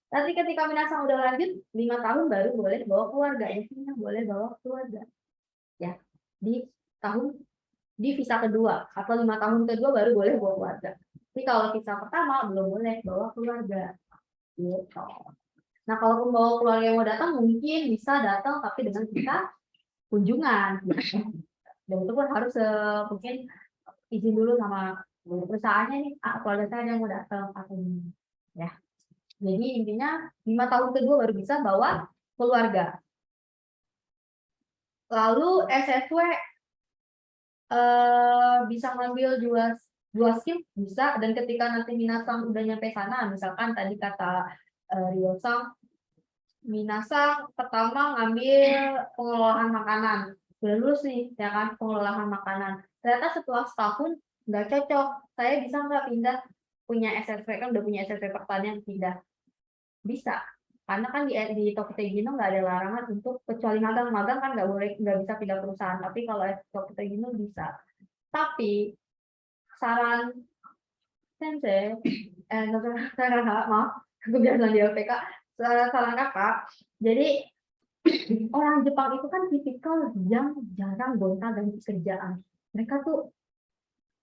Nanti ketika minasang udah lanjut 5 tahun baru boleh bawa keluarga, intinya boleh bawa keluarga. Ya, di visa kedua atau 5 tahun kedua baru boleh bawa keluarga. Tapi kalau visa pertama belum boleh bawa keluarga. Gitu. Nah, kalau pembawa keluarga yang mau datang mungkin bisa datang tapi dengan visa kunjungan. Dan itu pun harus mungkin izin dulu sama perusahaannya nih, keluarga saya yang mau datang atau ini. Ya. Jadi intinya 5 tahun kedua baru bisa bawa keluarga. Lalu SSW bisa ngambil dua skill bisa, dan ketika nanti minasang udah nyampe sana, misalkan tadi kata Ryo-san, minasang pertama ngambil pengelolaan makanan, udah lulus nih ya kan, pengelolaan makanan, ternyata setelah setahun nggak cocok, saya bisa nggak pindah, punya SSW kan udah punya SSW pertanian, pindah bisa, karena kan di Tokutegino nggak ada larangan untuk, kecuali magang kan nggak boleh, nggak bisa pindah perusahaan, tapi kalau Tokutegino bisa. Tapi saran sensei, maaf, aku biasa di LPK, saran kakak, jadi orang Jepang itu kan tipikal yang jarang gonta-ganti kerjaan. Mereka tuh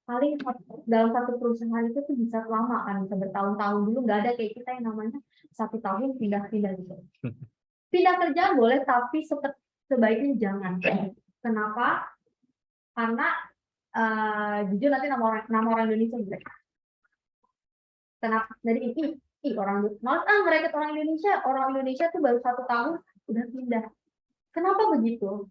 paling dalam satu perusahaan itu tuh bisa lama kan, bisa bertahun-tahun dulu, nggak ada kayak kita yang namanya 1 tahun pindah-pindah gitu. Pindah kerjaan boleh, tapi sebaiknya jangan. Kenapa? Karena jujur nanti nama orang Indonesia juga. Kenapa? Dari ini orang mereka orang Indonesia tuh baru 1 tahun udah pindah. Kenapa begitu?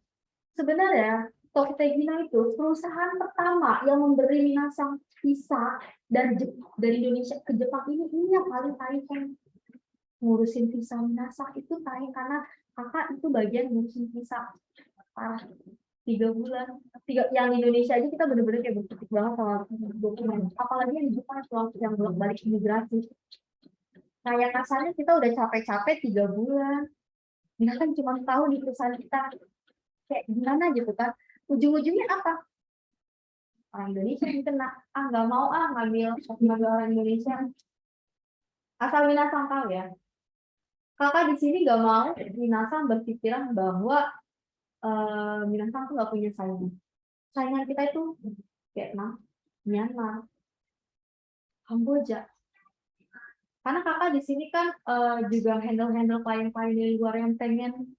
Sebenarnya Tokutegino itu perusahaan pertama yang memberi minasang visa dari Indonesia ke Jepang ini yang paling kan ngurusin visa minasang itu karena kakak itu bagian ngurusin visa parah. 3 bulan, yang di Indonesia aja kita bener-bener kayak berkutik banget sama dokumen, apalagi yang di Jepang yang belum balik imigrasi. Kayak kasarnya kita udah capek-capek 3 bulan, ini kan cuma tahu di perusahaan kita kayak gimana gitu kan, ujung-ujungnya apa? Orang Indonesia yang kena, nggak mau ngambil orang Indonesia. Asal minasang tahu ya, kakak di sini nggak mau minasang berpikiran bahwa minasang tuh nggak punya saingan. Saingan kita itu Vietnam, Myanmar, Kamboja. Karena kakak di sini kan juga handle klien-klien dari luar yang pengen,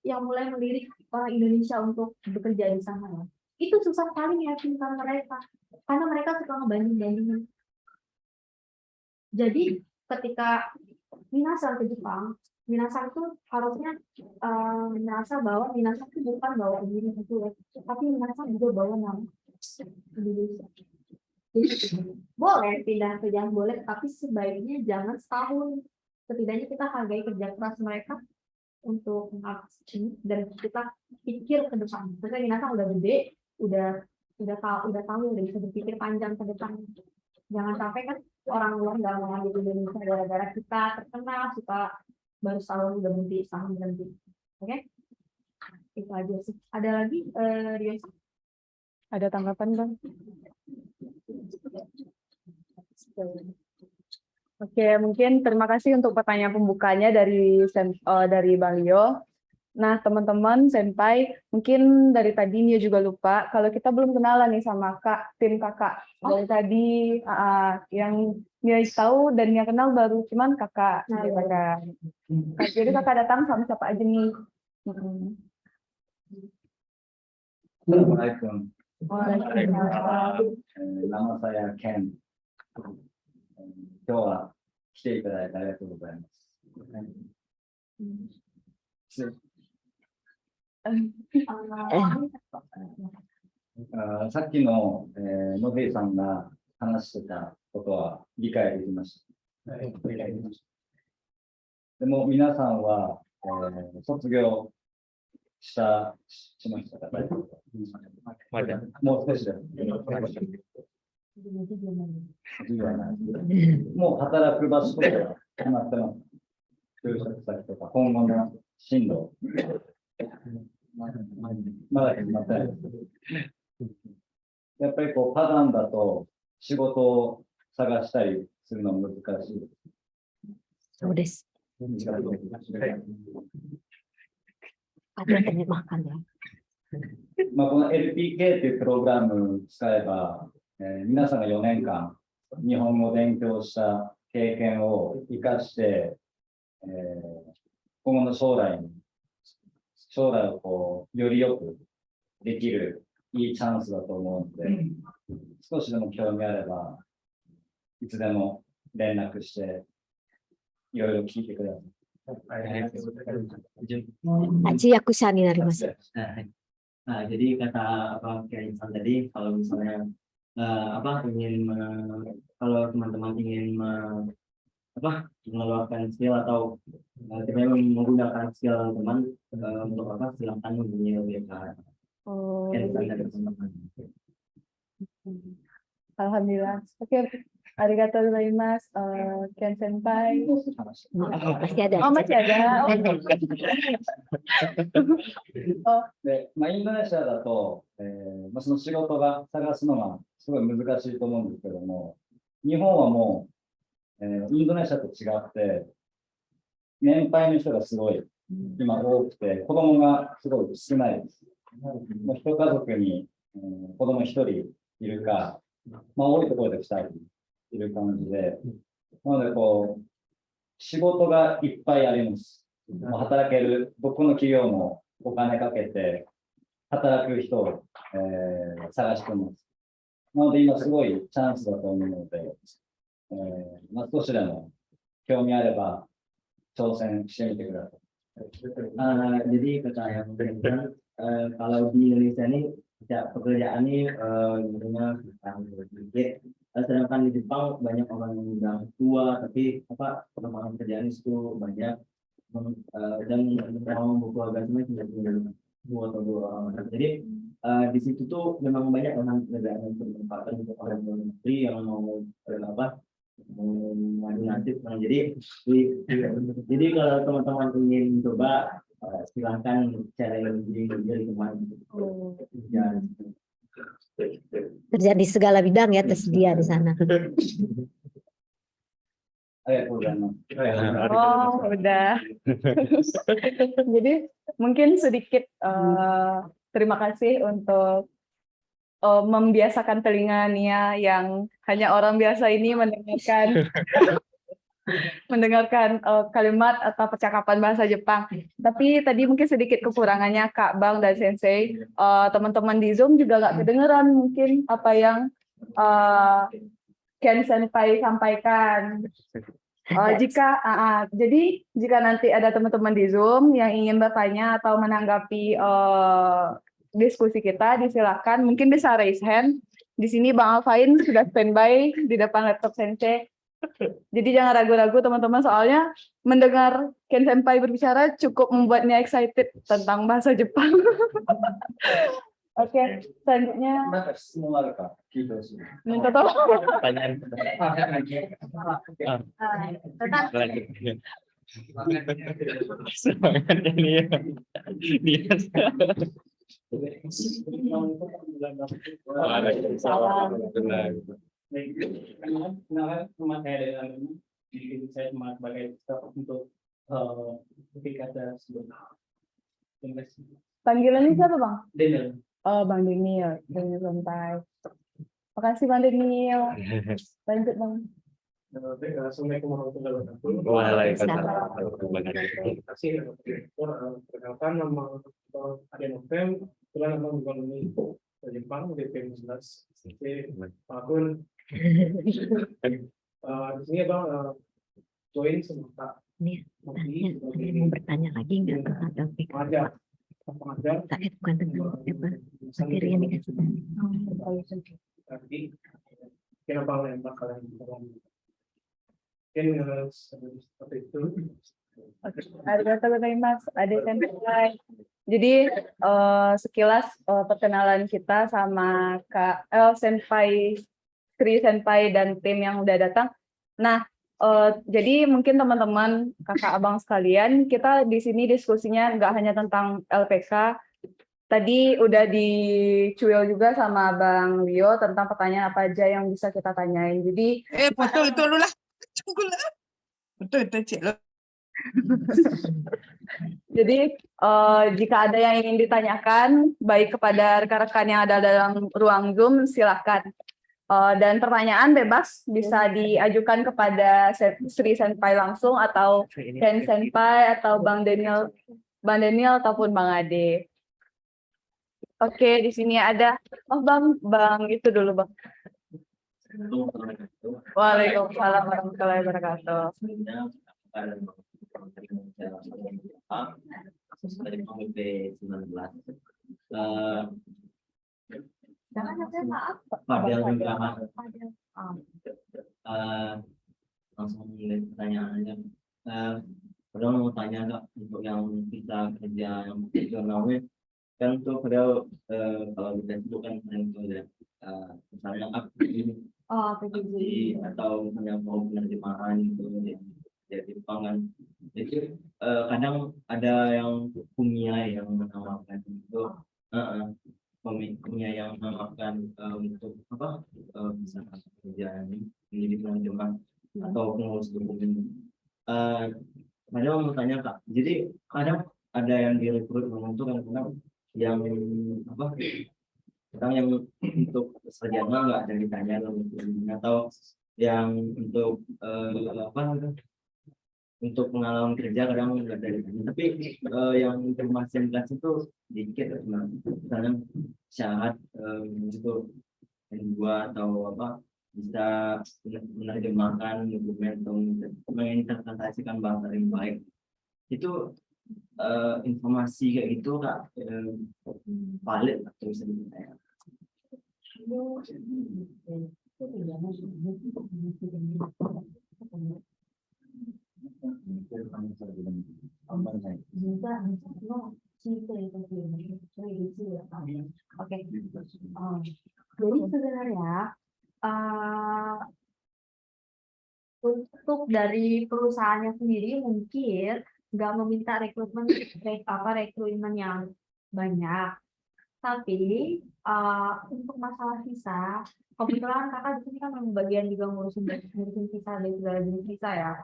yang mulai melirik orang Indonesia untuk bekerja di sana. Ya. Itu susah sekali meyakinkan mereka, karena mereka suka ngebanding-bandingin. Jadi ketika minasang ke Jepang, minasang itu harusnya merasa bahwa minasang itu bukan bawa diri itu, tapi minasang juga bawa nama Indonesia. Jadi boleh pindah kerjaan boleh, tapi sebaiknya jangan setahun. Setidaknya kita hargai kerja keras mereka untuk mengabdi, dan kita pikir ke depan. Karena minasang udah gede, udah tahu, udah bisa berpikir panjang ke depan. Jangan sampai kan orang luar nggak mau ngambil Indonesia gara-gara kita terkenal, suka baru setahun udah berhenti. Oke? Itu aja sih. Ada lagi, Rio? Ada tanggapan, Bang? Oke, mungkin terima kasih untuk pertanyaan pembukanya dari Bang Rio. Nah, teman-teman, senpai, mungkin dari tadi Nia juga lupa, kalau kita belum kenalan nih sama tim kakak. Dari tadi, yang Nia tahu dan Nia kenal baru cuman kakak. Jadi kakak datang sama siapa aja nih? Assalamualaikum. Nama saya Ken. 今日は来ていただいてありがとうございます。さっきの野平さんが話してたことは理解できました。でも皆さんは、卒業しましたか？もう少しです。もう働く場所とか決まってます。就職先とか今後の進路。まだ決まってないです。やっぱりこうパターンだと仕事を探したりするの難しいです。そうです。Ada yang terjemahkan ya. まあ、この LPK というプログラムを使えば、皆さんが4年間日本語を勉強した経験を生かして、今後の将来をこうよりよくできるいいチャンスだと思うので、少しでも興味あればいつでも連絡していろいろ聞いてください。 Haji Yakusaになります。 Nah, jadi kata Kiai Insan tadi, kalau misalnya kalau teman-teman ingin mengeluarkan skill atau menggunakan skill teman untuk silakan menghubungi WK Kiai Insan dari teman-teman. Alhamdulillah. Oke, arigatou gozaimasu, Ken Senpai. Masih ada. Oh, masih ada. Oh. で、インドネシアだと、その仕事が探すのがすごい難しいと思うんですけども、日本はもう、インドネシアと違って、年配の人がすごい今多くて、子供がすごい少ないです。もう一家族に、子供一人いるか、多いところで2人いる感じで、なのでこう、仕事がいっぱいあります。もう働ける、どこの企業もお金かけて働く人を、探してます。なので今すごいチャンスだと思うので、少しでも興味あれば挑戦してみてください。Jadi kata yang berikan, kalau di Indonesia ini pekerjaan ini sebenarnya sedikit, sedangkan di Jepang banyak orang yang tua tapi lapangan pekerjaan itu banyak dan yang membuka agama tidak punya dua atau dua orang. Jadi di situ tuh memang banyak orang negara yang berkesempatan untuk orang luar negeri yang mau mengadu nasib. Jadi kalau teman-teman ingin coba silahkan cari lebih dari kemarin. Kerja di segala bidang ya, tersedia di sana. Oh, udah. Jadi mungkin sedikit terima kasih untuk membiasakan telinga Nia yang hanya orang biasa ini mendengarkan kalimat atau percakapan bahasa Jepang. Tapi tadi mungkin sedikit kekurangannya Kak Bang dan Sensei, teman-teman di Zoom juga nggak kedengeran mungkin apa yang Ken Senpai sampaikan. Jadi jika nanti ada teman-teman di Zoom yang ingin bertanya atau menanggapi diskusi kita, disilakan mungkin bisa raise hand. Di sini Bang Alfain sudah standby di depan laptop Sensei. Jadi jangan ragu-ragu teman-teman, soalnya mendengar Ken Senpai berbicara cukup membuatnya excited tentang bahasa Jepang. Oke, selanjutnya minta tolong. Semangat ini ya. Saya sebagai staff untuk ketika Panggilannya siapa Bang? Daniel. Oh, Bang Daniel, Daniel Senpai. Makasih Bang Daniel. Lanjut Bang. Assalamualaikum warahmatullahi wabarakatuh. Waalaikumsalam. Terima kasih. Perkenalkan nama Ade Novem, kebetulan nama bukan ini Jepang DP 11. Tahun di sini Bang join sama Kak. Mau bertanya lagi nggak tentang pengajar. Saya bukan tentang materi yang dikasih. Tadi kenapa lembak kalian mungkin seperti itu. Arigatou gozaimasu, Ade Senpai. Jadi sekilas perkenalan kita sama Kak Senpai, Sri Senpai dan tim yang udah datang. Nah, jadi mungkin teman-teman kakak abang sekalian, kita di sini diskusinya nggak hanya tentang LPK. Tadi udah dicuil juga sama Bang Rio tentang pertanyaan apa aja yang bisa kita tanyain. Jadi foto itu lu lah. Betul itu Cik. Jadi jika ada yang ingin ditanyakan, baik kepada rekan-rekan yang ada dalam ruang Zoom, silakan. Dan pertanyaan bebas bisa diajukan kepada Sri Senpai langsung atau Ken Senpai atau Bang Daniel ataupun Bang Ade. Oke, di sini ada Bang itu dulu Bang. Waalaikumsalam warahmatullahi wabarakatuh. Dari Komite 19. Fadel Rahman. Langsung mulai pertanyaannya. Padahal mau tanya Kak, untuk yang kita kerja yang jurnalnya kan tuh padahal kalau kita itu kan itu ya misalnya aksi atau misalnya mau penerimaan itu ya di Jepang kan. Jadi kadang ada yang kumia yang menawarkan itu kumia yang menawarkan untuk apa misalkan kerjaan ini menjadi penerjemah atau pengurus dokumen. Kadang mau tanya Kak, jadi kadang ada yang direkrut untuk kadang yang apa kadang yang untuk sarjana nggak ada ditanya atau yang untuk untuk pengalaman kerja kadang nggak ada ditanya, tapi yang informasi yang dikasih itu dikit misalnya syarat untuk N2 atau apa bisa menerjemahkan dokumen atau menginterpretasikan bahasa yang baik itu informasi kayak gitu Kak valid atau bisa dipercaya? Oke. Jadi sebenarnya untuk dari perusahaannya sendiri mungkin nggak meminta rekrutmen yang banyak, tapi untuk masalah visa kebetulan kakak di sini kan memang bagian juga ngurusin visa dan segala jenis visa ya.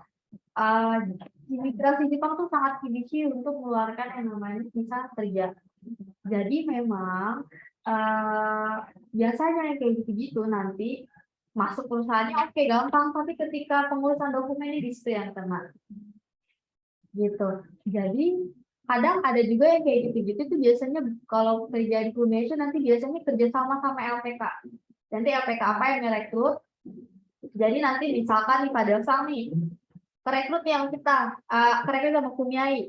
Imigrasi Jepang tuh sangat kibisi untuk mengeluarkan yang namanya visa kerja. Jadi memang biasanya yang kayak gitu-gitu nanti masuk perusahaannya oke gampang, tapi ketika pengurusan dokumen ini disitu yang kena. Gitu. Jadi kadang ada juga yang kayak gitu-gitu tuh biasanya kalau kerja di Funimation nanti biasanya kerja sama LPK. Nanti LPK apa yang merekrut. Jadi nanti misalkan nih pada Sang nih perekrut yang kita perekrut sama Kumiai.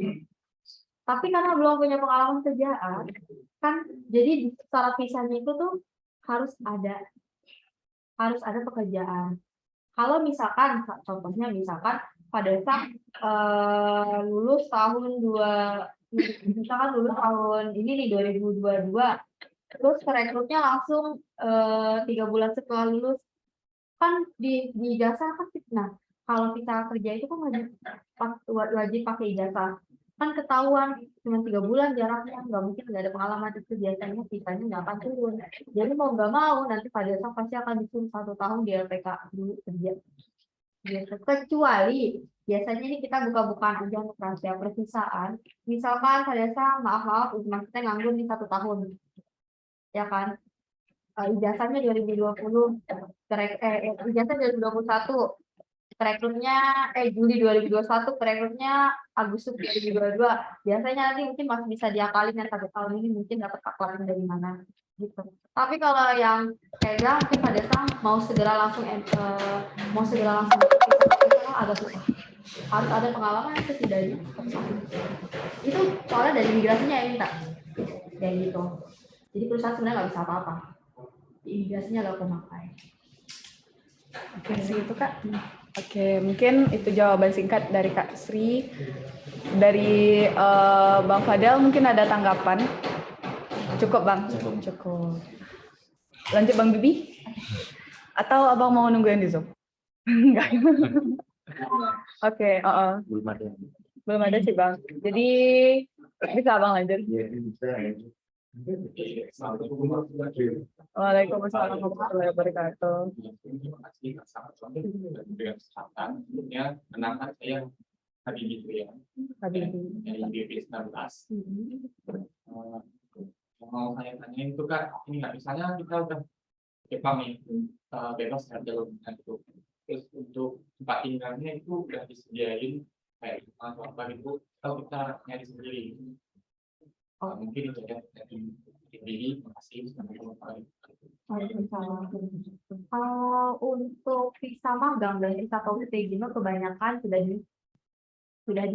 Tapi karena belum punya pengalaman kerjaan kan jadi syarat visanya itu tuh harus ada pekerjaan. Kalau misalkan contohnya misalkan pada saat lulus tahun ini nih 2022 terus rekrutnya langsung 3 bulan setelah lulus kan di ijazah kan. Nah kalau kita kerja itu kan wajib pakai ijazah kan ketahuan cuma 3 bulan jaraknya, nggak mungkin nggak ada pengalaman itu biasanya visanya nggak akan turun. Jadi mau nggak mau nanti pada saat pasti akan disuruh 1 tahun di LPK dulu kerja. Kecuali biasanya ini kita buka-bukaan aja untuk rahasia perpisaan. Misalkan pada saat maaf kita nganggur di 1 tahun, ya kan? Ijazahnya 2020, ijazah 2021. Perekrutnya Juli 2021, perekrutnya Agustus 2022. Biasanya nanti mungkin masih bisa diakalin yang 1 tahun ini mungkin dapat akalin dari mana gitu. Tapi kalau yang kayak mungkin pada saat mau segera langsung agak susah. Harus ada pengalaman itu setidaknya. Itu soalnya dari imigrasinya yang minta kayak gitu. Jadi perusahaan sebenarnya nggak bisa apa-apa. Imigrasinya nggak pemakai. Oke, segitu Kak. Oke, mungkin itu jawaban singkat dari Kak Sri. Dari Bang Fadel mungkin ada tanggapan? Cukup Bang? Cukup. Lanjut Bang Bibi? Atau Abang mau nungguin di Zoom? Enggak. Oke, belum ada sih Bang. Jadi bisa Abang lanjut? Waalaikumsalam warahmatullahi wabarakatuh. Dengan kesempatan, kenapa saya Habibie itu ya. Habibie. Dari BP19. Yang mau saya tanyain itu kan, ini nggak misalnya kita udah Jepang nih, bebas harga lingkungan itu. Terus untuk tempat tinggalnya itu udah disediain kayak atau apa gitu, kalau kita nyari sendiri. Mungkin itu ya dari diri, makasih Untuk visa magang dan visa Tokyo kebanyakan sudah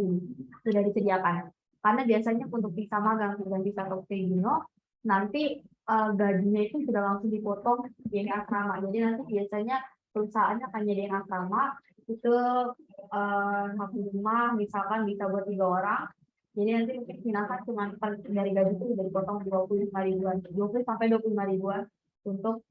disediakan. Karena biasanya untuk visa magang dan visa Tokyo nanti gajinya itu sudah langsung dipotong di asrama. Jadi nanti biasanya perusahaannya akan nyediain asrama itu satu rumah misalkan bisa buat 3 orang. Jadi nanti mungkin finansnya cuma dari gaji itu udah dipotong 25 ribuan, 20 sampai 25 ribuan untuk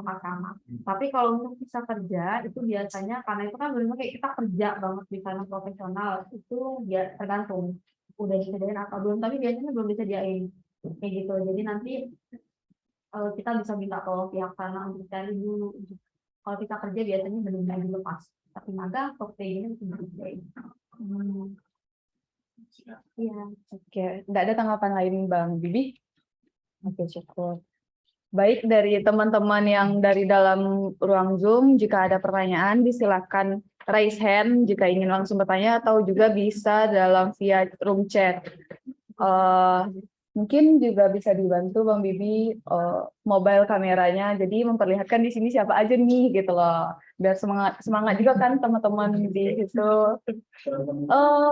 asrama. Tapi kalau untuk visa kerja itu biasanya karena itu kan benar kayak kita kerja banget di sana profesional itu dia tergantung udah disediain atau belum, tapi biasanya belum disediain kayak gitu. Jadi nanti kita bisa minta tolong pihak sana untuk cari dulu. Kalau kita kerja biasanya benar-benar dilepas, tapi magang Tokyo ini bisa disediain. Iya, oke. Nggak ada tanggapan lain Bang Bibi? Oke, syukur. Baik, dari teman-teman yang dari dalam ruang Zoom, jika ada pertanyaan, disilakan raise hand jika ingin langsung bertanya, atau juga bisa dalam via room chat. Mungkin juga bisa dibantu Bang Bibi mobile kameranya, jadi memperlihatkan di sini siapa aja nih gitu loh, biar semangat juga kan teman-teman di situ.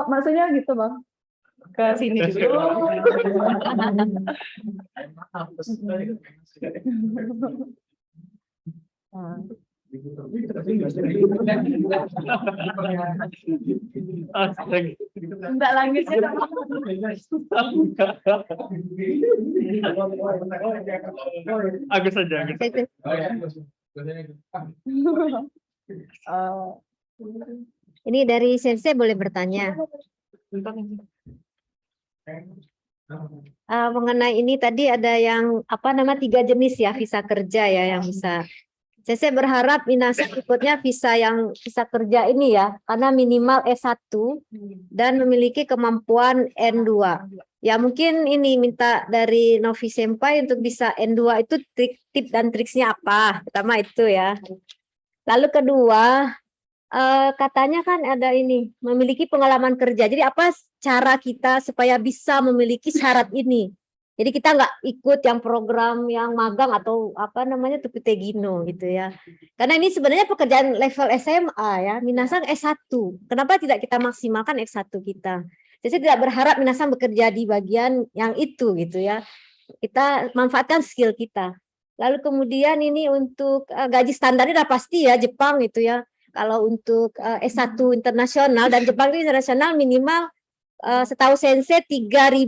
Maksudnya gitu Bang, ke sini dulu. Enggak lanjutnya. Agus saja. Ini dari Sensei boleh bertanya. Mengenai ini tadi ada yang 3 jenis ya visa kerja ya yang bisa. Saya berharap Minasa ikutnya visa kerja ini ya, karena minimal S1 dan memiliki kemampuan N2. Ya mungkin ini minta dari Novi Senpai untuk bisa N2 itu tip dan triksnya apa? Pertama itu ya. Lalu kedua, katanya kan ada ini memiliki pengalaman kerja. Jadi apa cara kita supaya bisa memiliki syarat ini? Jadi kita nggak ikut yang program yang magang atau Tokyo gitu ya. Karena ini sebenarnya pekerjaan level SMA ya, Minasang S1. Kenapa tidak kita maksimalkan S1 kita? Jadi saya tidak berharap Minasang bekerja di bagian yang itu gitu ya. Kita manfaatkan skill kita. Lalu kemudian ini untuk gaji standarnya udah pasti ya Jepang gitu ya. Kalau untuk S1 internasional dan Jepang itu internasional minimal setahu Sensei $3.000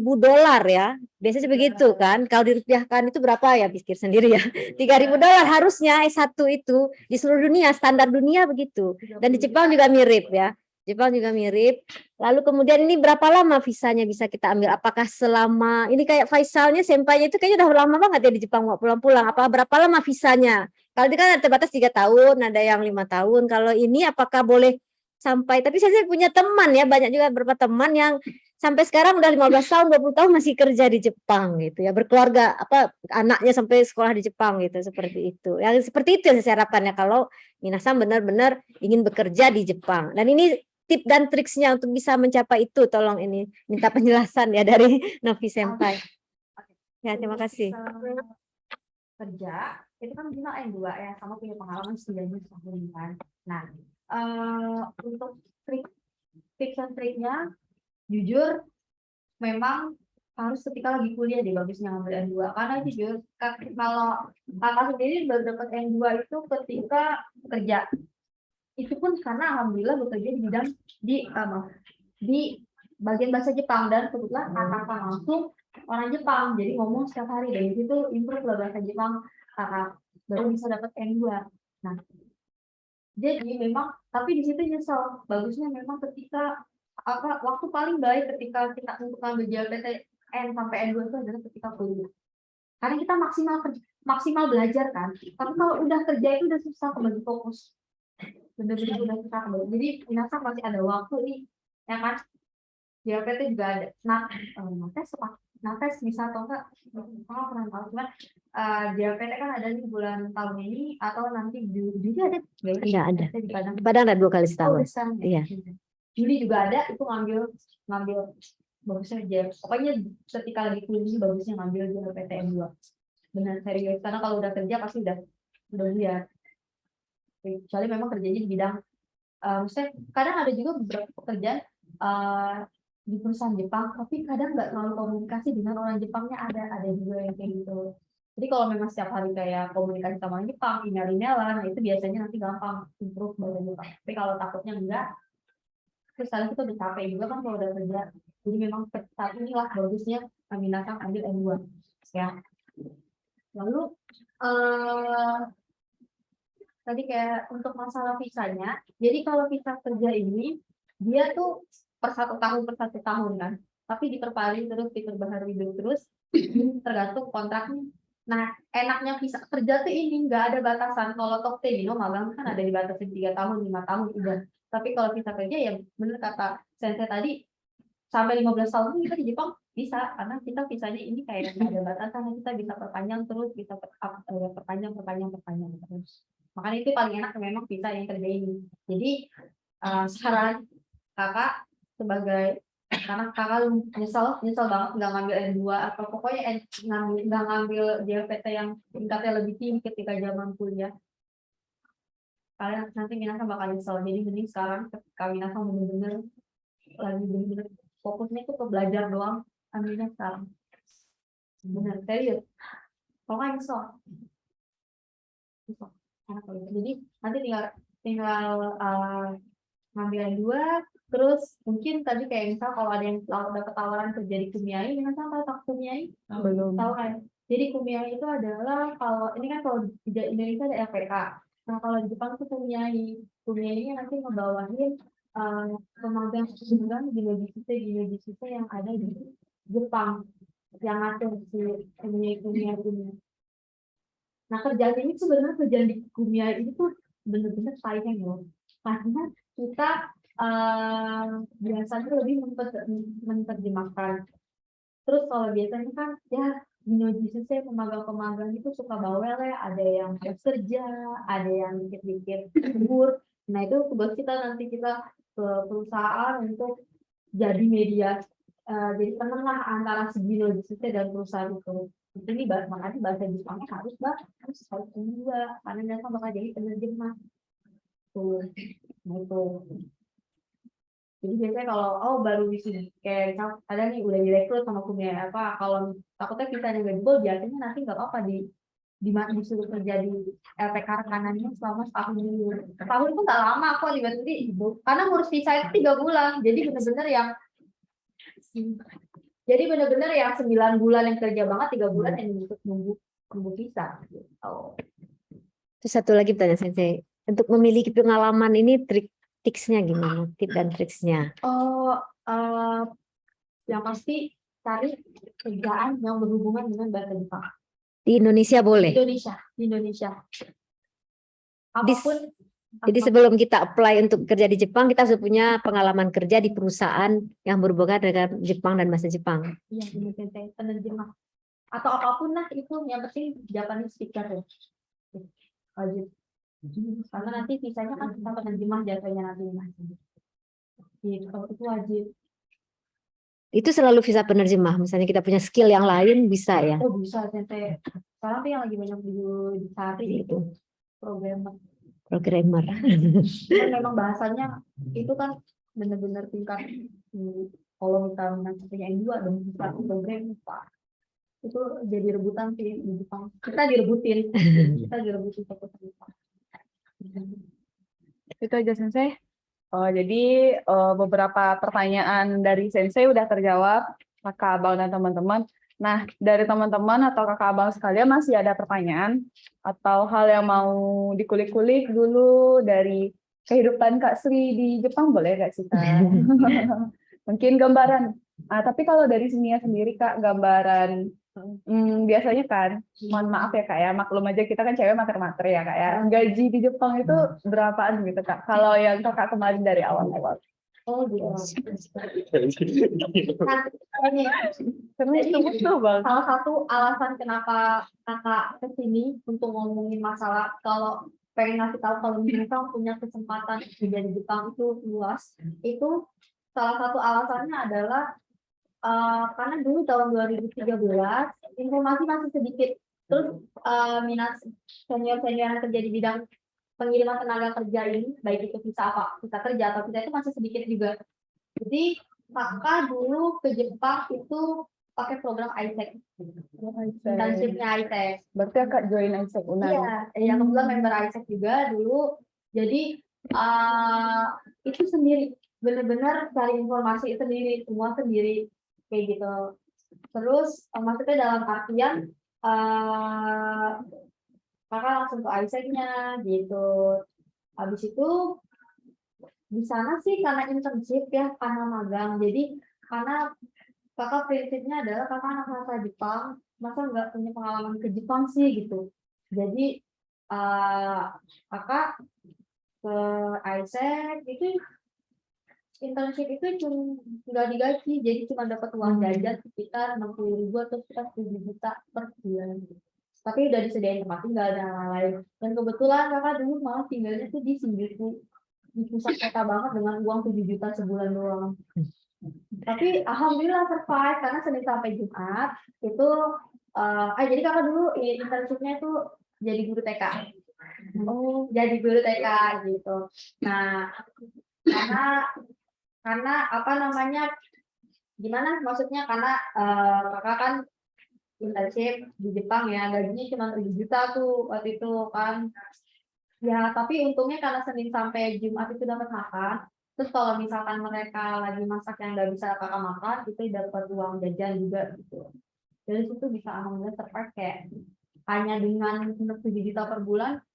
ya. Biasanya begitu kan. Kalau dirupiahkan itu berapa ya? Pikir sendiri ya. $3.000 harusnya S1 itu di seluruh dunia, standar dunia begitu. Dan di Jepang juga mirip ya. Jepang juga mirip. Lalu kemudian ini berapa lama visanya bisa kita ambil? Apakah selama ini kayak Faisalnya, Senpainya itu kayaknya udah lama banget ya di Jepang mau pulang-pulang. Apa berapa lama visanya? Kalau ini kan terbatas 3 tahun, ada yang 5 tahun. Kalau ini apakah boleh sampai, tapi saya punya teman ya, banyak juga beberapa teman yang sampai sekarang udah 15 tahun, 20 tahun masih kerja di Jepang gitu ya, berkeluarga, anaknya sampai sekolah di Jepang gitu, seperti itu. Yang seperti itu yang saya harapkan ya, kalau Minasang benar-benar ingin bekerja di Jepang. Dan ini tip dan triksnya untuk bisa mencapai itu, tolong ini minta penjelasan ya dari Novi Senpai. Ya, terima kasih. Kerja itu kan minimal N2 ya, sama punya pengalaman setidaknya 1 tahun kan. Nah, untuk tips and triknya, jujur memang harus ketika lagi kuliah deh bagusnya ngambil N2, karena jujur kalau kakak sendiri baru dapat N2 itu ketika kerja, itu pun karena alhamdulillah bekerja di bidang di bagian bahasa Jepang, dan kebetulan kakak langsung orang Jepang, jadi ngomong setiap hari, dan itu improve lah bahasa Jepang kakak, baru bisa dapat N2. Nah, jadi memang, tapi di situ nyesel, bagusnya memang ketika waktu paling baik ketika kita untuk ngambil JLPTN sampai N2 itu adalah ketika kuliah. Karena kita maksimal belajar kan, tapi kalau udah kerja itu udah susah kembali fokus. bener-bener udah susah banget. Jadi Minasa masih ada waktu nih, ya kan? JLPT juga ada. Nah, nates bisa atau enggak? Kalau pernah tahu cuman JLPT kan ada di bulan tahun ini atau nanti Juli ada? Enggak ada. Di Padang. Di Padang ada 2 kali Oh, setahun. bisa. Iya. Juli juga ada, itu ngambil bagusnya JLPT. Pokoknya ketika lagi kuliah bagusnya ngambil JLPT M2. Benar serius, karena kalau udah kerja pasti udah lihat. Kecuali memang kerjanya di bidang maksudnya kadang ada juga beberapa pekerjaan di perusahaan Jepang, tapi kadang nggak terlalu komunikasi dengan orang Jepangnya, ada juga yang kayak gitu. Jadi kalau memang setiap hari kayak komunikasi sama orang Jepang, email-emailan, nah itu biasanya nanti gampang improve bahasa Jepang. Tapi kalau takutnya enggak, terus kali kita udah capek juga kan kalau udah kerja. Jadi memang saat inilah bagusnya Minasa ambil M2 ya. Lalu tadi kayak untuk masalah visanya, jadi kalau visa kerja ini dia tuh per 1 tahun kan, tapi diperpaling terus diperbaharui terus tergantung kontraknya. Nah enaknya visa kerja tuh ini nggak ada batasan. Kalau Tokte magang kan ada dibatasin 3 tahun 5 tahun udah, tapi kalau visa kerja ya bener kata Sensei tadi sampai 15 tahun kita di Jepang bisa, karena kita visanya ini kayak nggak ada batasan, kita bisa perpanjang terus, bisa perpanjang terus. Makanya itu paling enak memang visa yang kerja ini. Jadi saran kakak sebagai, karena kakak nyesel banget nggak ngambil N2 atau pokoknya nggak ngambil JLPT yang tingkatnya lebih tinggi ketika zaman kuliah. Kalian nanti Minasa bakal nyesel. Jadi mending sekarang ketika Minasa bener-bener fokusnya tuh ke belajar doang, ambilnya sekarang. Bener, serius. Kalau nggak nyesel. Jadi nanti tinggal ngambil yang 2, terus mungkin tadi kayak misal kalau ada yang dapat tawaran kerja di Kumiai, dengan sama tak Kumiai belum tahu kan. Jadi Kumiai itu adalah kalau ini kan kalau di Indonesia ada LPK. Nah kalau di Jepang itu Kumiai nanti ngebawahin pemagang gini yang ada di Jepang yang ngatur si Kumiai ini. Nah kerjaan ini sebenarnya kerjaan di Kumiai itu tuh benar-benar sayang loh, karena kita biasanya lebih menerjemahkan. Terus kalau biasanya kan ya Minojisuse pemagang-pemagang itu suka bawel ya, ada yang kerja, ada yang dikit-dikit libur. Nah itu tugas kita nanti kita ke perusahaan untuk jadi media, jadi penengah antara si Minojisuse dan perusahaan itu. Ini makanya bahasa Jepangnya harus juga, karena mereka bakal jadi penerjemah tuh gitu. Jadi biasanya kalau baru wisuda kayak ada nih udah direkrut sama Kumiai apa, kalau takutnya kita nggak jebol, biasanya nanti nggak apa-apa disuruh kerja di LPK rekanannya selama setahun dulu. Setahun itu nggak lama kok tiba-tiba, karena ngurus visa itu 3 bulan, jadi bener-bener yang 9 bulan yang kerja banget, 3 bulan yang nunggu visa. Oh. Terus satu lagi pertanyaan Sensei, untuk memiliki pengalaman ini tips-nya gimana? Tip dan triksnya? Yang pasti cari kerjaan yang berhubungan dengan bahasa Jepang. Di Indonesia boleh? Di Indonesia. Apapun. Jadi sebelum kita apply untuk kerja di Jepang, kita harus punya pengalaman kerja di perusahaan yang berhubungan dengan Jepang dan bahasa Jepang. Iya, penerjemah. Atau apapun lah itu, yang penting Japanese speaker ya. Wajib. Karena nanti visanya kan kita penerjemah jasanya nanti. Gitu, itu wajib. Itu selalu visa penerjemah. Misalnya kita punya skill yang lain bisa ya? Oh bisa, Tete. Sekarang tuh yang lagi banyak dicari itu programmer. Memang bahasanya itu kan benar-benar tingkat. Kalau misalnya punya N2 dan satu program itu jadi rebutan sih di Jepang. Kita direbutin fokus di Jepang. Itu aja Sensei. Jadi beberapa pertanyaan dari Sensei udah terjawab, kakak abang dan teman-teman. Nah, dari teman-teman atau kakak abang sekalian masih ada pertanyaan atau hal yang mau dikulik-kulik dulu dari kehidupan Kak Sri di Jepang, boleh Kak Sita? Mungkin gambaran. Tapi kalau dari sini sendiri Kak, gambaran Biasanya kan, mohon maaf ya Kak ya, maklum aja kita kan cewek mater-mater ya Kak ya. Gaji di Jepang itu berapaan gitu Kak? Kalau yang Kakak kemarin dari awal-awal. Oh gitu. Nah, ini Terus betul Bang. salah satu alasan kenapa kakak kesini untuk ngomongin masalah kalau pengen ngasih tahu kalau Jepang punya kesempatan kerja di Jepang itu luas, itu salah satu alasannya adalah karena dulu tahun 2013 informasi masih sedikit, terus minat senior-senior yang kerja di bidang pengiriman tenaga kerja ini, baik itu visa kerja atau visa itu masih sedikit juga. Jadi kakak dulu ke Jepang itu pakai program ISEC, internshipnya ISEC. Berarti Kakak join ISEC Unan. Iya, kebetulan member ISEC juga dulu. Jadi itu sendiri, benar-benar cari informasi itu sendiri, semua sendiri kayak gitu. Terus maksudnya dalam artian kakak langsung ke ISEC-nya gitu. Habis itu di sana sih karena internship ya, karena magang. Jadi karena kakak prinsipnya adalah kakak anak bahasa Jepang, masa nggak punya pengalaman ke Jepang sih gitu. Jadi kakak ke ISEC itu internship itu cuma nggak digaji, jadi cuma dapat uang jajan sekitar 60.000 atau sekitar 7 juta per bulan. Tapi udah disediain tempat tinggal dan lain-lain. Dan kebetulan kakak dulu malah tinggalnya tuh di Shinjuku, di pusat kota banget dengan uang 7 juta sebulan doang. Tapi alhamdulillah survive karena Senin sampai Jumat itu jadi kakak dulu internshipnya itu jadi guru TK. Oh, jadi guru TK gitu. Nah, karena apa namanya, gimana maksudnya, karena kakak kan internship di Jepang ya, gajinya cuma 7 juta tuh waktu itu kan ya, tapi untungnya karena Senin sampai Jumat itu dapat makan, terus kalau misalkan mereka lagi masak yang nggak bisa kakak makan itu dapat uang jajan juga gitu. Dari situ bisa alhamdulillah survive kayak hanya dengan 7 juta per bulan,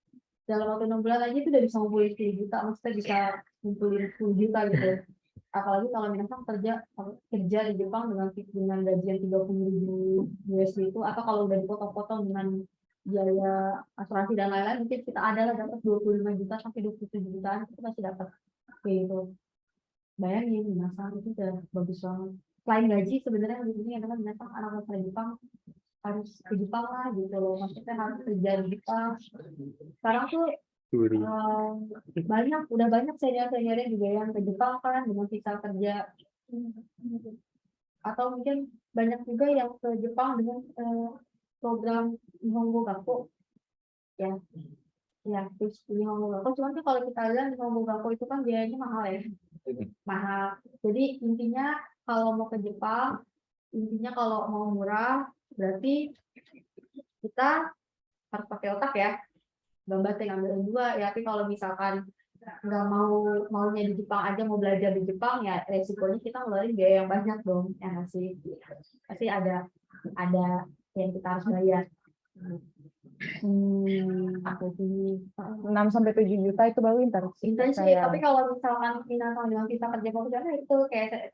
dalam waktu 6 bulan aja itu udah bisa ngumpulin 10 juta, maksudnya bisa ngumpulin 10 juta gitu. Apalagi kalau misalkan kerja di Jepang dengan gaji yang 30.000 USD itu, atau kalau udah dipotong-potong dengan biaya asuransi dan lain-lain, mungkin kita ada lah dapat 25 juta sampai 27 jutaan itu pasti dapat kayak gitu. Bayangin, binasa itu udah bagus banget. Selain gaji sebenarnya lebih penting adalah binasa anak bangsa Jepang harus ke Jepang lah gitu loh, maksudnya harus kerja di Jepang. Sekarang tuh udah banyak senior-seniornya juga yang ke Jepang kan dengan visa kerja, atau mungkin banyak juga yang ke Jepang dengan program Nihongo Gakko ya terus Nihongo Gakko. Cuman tuh kalau kita lihat Nihongo Gakko itu kan biayanya mahal ya, mahal. Jadi intinya kalau mau ke Jepang, intinya kalau mau murah berarti kita harus pakai otak ya, gambar ngambil dua ya. Tapi kalau misalkan nggak maunya di Jepang aja, mau belajar di Jepang ya resikonya kita ngeluarin biaya yang banyak dong ya nggak sih, pasti ada yang kita harus bayar. 6 sampai 7 juta itu baru internship. Tapi kalau misalkan binatang dengan kita kerja profesional itu kayak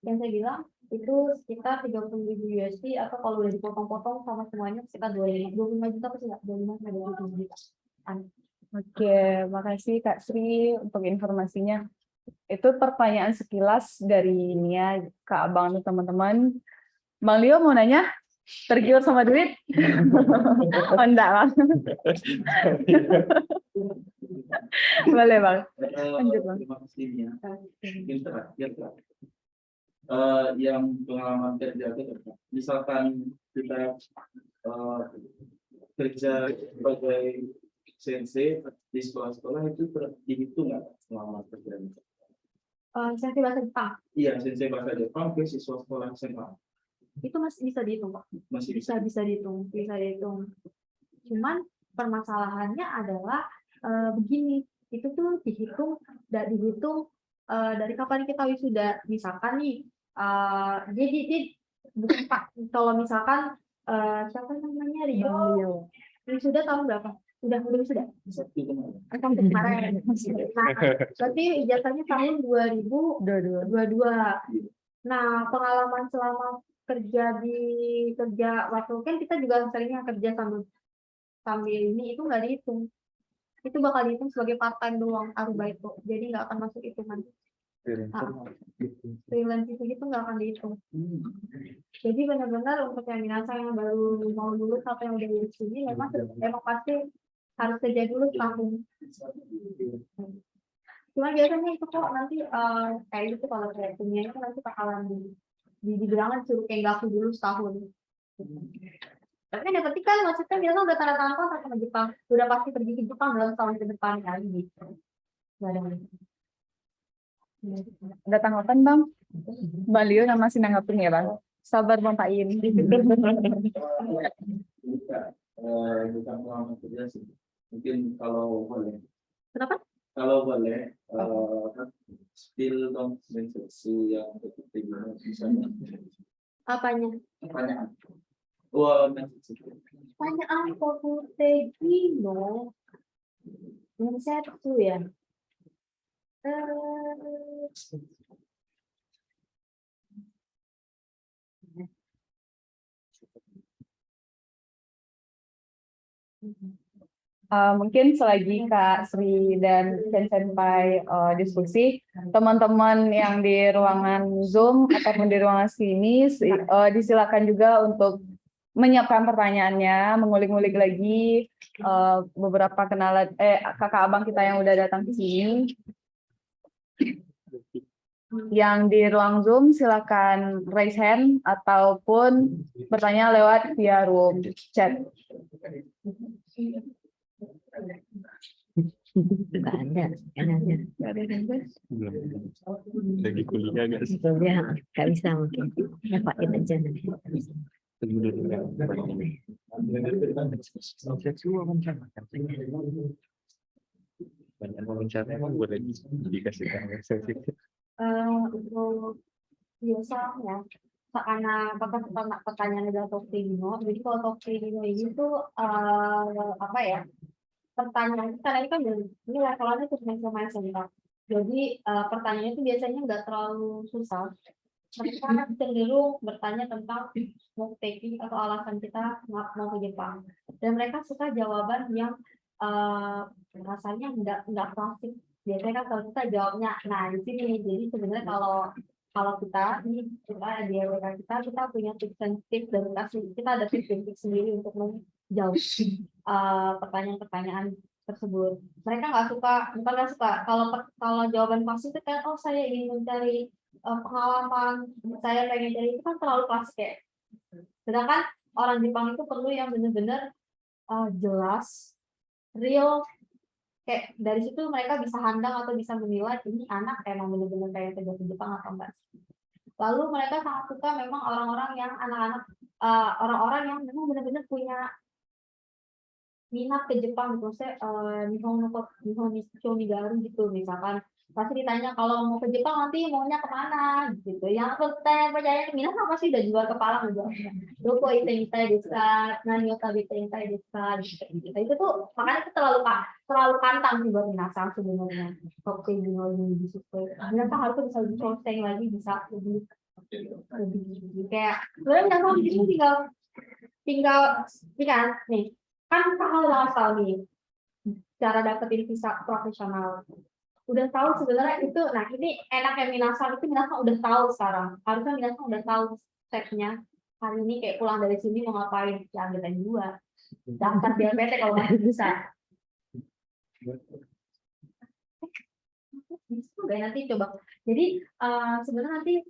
yang saya bilang itu sekitar 30.000 USD, atau kalau udah dipotong-potong sama semuanya sekitar 25 juta pasti nggak, 25 sampai 27 juta. Oke, makasih Kak Sri untuk informasinya. Itu pertanyaan sekilas dari Nia, Kak Abang dan teman-teman. Bang Leo mau nanya? Tergiur sama duit? Oh, enggak, Bang. Boleh, Bang. Lanjut, Bang. Terima kasih, Nia. Mungkin terakhir, yang pengalaman kerja itu, misalkan kita kerja sebagai sensei di sekolah-sekolah itu dihitung nggak pengalaman kerja? Sensei bahasa Jepang? Iya, sensei bahasa Jepang ke siswa sekolah SMA. Itu masih bisa dihitung, Pak. Masih bisa dihitung. Cuman permasalahannya adalah begini, itu tuh dihitung dari kapan kita wisuda. Misalkan nih, jadi bukan Pak, kalau misalkan siapa namanya Rio wisuda tahun berapa? Udah wisuda? Tahun kemarin. Nah, berarti ijazahnya tahun 2022. Nah, pengalaman selama kerja waktu kan kita juga seringnya kerja sambil ini itu nggak dihitung. Itu bakal dihitung sebagai part time doang aruba itu. Jadi nggak akan masuk hitungan. Freelance itu gitu nggak akan dihitung. Jadi benar-benar untuk yang minasa yang baru mau lulus atau yang udah lulus ini memang pasti harus kerja dulu setahun. Cuma biasanya itu kok nanti kayak gitu kalau kayak punya itu nanti bakalan dibilangan suruh kayak ngaku dulu setahun. Tapi yang penting kan maksudnya biasa udah tanda tangan kontrak sama Jepang, udah pasti pergi ke Jepang dalam tahun ke depan kali gitu. Nggak ada. Ada tanggapan Bang? Mbak Lio yang masih nanggapin ya Bang? Sabar Bang Pak In. Bukan pengalaman kerja sih. Mungkin kalau boleh. Kenapa? Kalau boleh, spill dong sesuatu yang penting misalnya. Apanya? Pertanyaan. Wah, Pertanyaan Pokutegino. Yang satu ya. Mungkin selagi Kak Sri dan Ken Senpai diskusi, teman-teman yang di ruangan Zoom ataupun di ruangan sini disilakan juga untuk menyiapkan pertanyaannya, mengulik-ngulik lagi beberapa kenalan kakak abang kita yang udah datang ke sini. Yang di ruang Zoom silakan raise hand ataupun bertanya lewat via room chat. Nggak ada yang nanya. Lagi kuliah nggak sih? Kuliah nggak bisa mungkin. Nyapain aja nanti. Banyak wawancara emang boleh dikasihkan Untuk biasanya karena pertanyaan dari Tokrino, jadi kalau Tokrino ini tuh apa ya, pertanyaan karena ini kan ini levelnya tuh lumayan singkat, jadi pertanyaannya itu biasanya nggak terlalu susah. Mereka cenderung bertanya tentang smoke taking atau alasan kita mau ke Jepang, dan mereka suka jawaban yang rasanya nggak klasik. Biasanya kan kalau kita jawabnya, nah di sini. Jadi sebenarnya kalau kita di LWK kita punya tips and tips dan kita ada tips and tips sendiri untuk menjawab pertanyaan-pertanyaan tersebut. Mereka bukan nggak suka kalau jawaban pasti itu kan, oh saya ingin mencari pengalaman, saya pengen cari, itu kan terlalu klasik ya. Sedangkan orang Jepang itu perlu yang benar-benar jelas, real, kayak dari situ mereka bisa handang atau bisa menilai ini anak emang benar-benar kayak kerja di Jepang atau enggak. Lalu mereka sangat suka memang orang-orang yang anak-anak, orang-orang yang memang benar-benar punya minat ke Jepang, maksudnya Nihon Nigaru gitu. Misalkan pasti ditanya kalau mau ke Jepang nanti maunya kemana gitu. Yang percaya minat apa sih udah jual kepala menjawabnya. Doko ite desa, nani otabe ite desa gitu. Itu tuh makanya itu terlalu kantang sih buat Minasang sebenarnya. Oke, ini disukai. Minasang harusnya bisa lebih konsen lagi, bisa lebih kayak sebenarnya Minasang di sini tinggal kan nih. Kan kalau udah tahu nih cara dapetin visa profesional, udah tahu sebenarnya itu. Nah ini enaknya Minasang itu, Minasang udah tahu sekarang. Harusnya Minasang udah tahu stepnya. Hari ini kayak pulang dari sini mau ngapain? Ya ambil aja dua. Daftar di LPT kalau masih bisa. Oke, nanti coba. Jadi sebenarnya nanti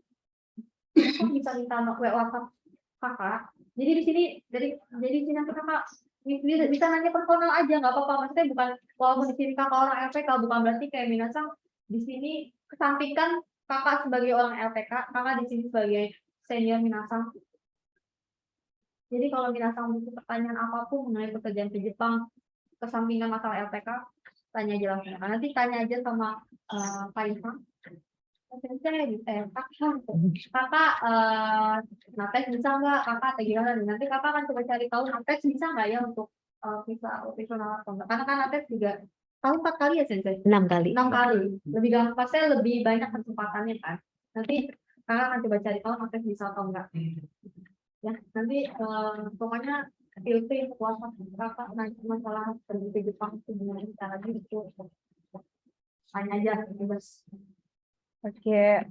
bisa minta WhatsApp kakak. Jadi di sini jadi di sini kakak bisa nanya personal aja, nggak apa-apa. Maksudnya bukan walaupun di sini kakak orang LPK bukan berarti kayak Minasang di sini kesampingkan kakak sebagai orang LPK, kakak di sini sebagai senior Minasang. Jadi kalau Minasang butuh pertanyaan apapun mengenai pekerjaan di Jepang, kesampingkan masalah LPK, tanya aja langsung. Nanti tanya aja sama Pak Ilham. Kakak Nates bisa nggak, kakak atau gimana? Nanti kakak akan coba cari tahu Nates bisa nggak ya untuk visa profesional atau enggak, karena kan Nates juga tahu 4 kali ya Sensei? 6 kali. 6 kali, lebih gampang, pasti lebih banyak kesempatannya kan. Nanti Kakak akan coba cari tahu aktif bisa atau enggak. Ya, nanti pokoknya feel free untuk WhatsApp kakak nanti masalah pergi ke Jepang itu gimana caranya itu tanya aja bebas. Oke,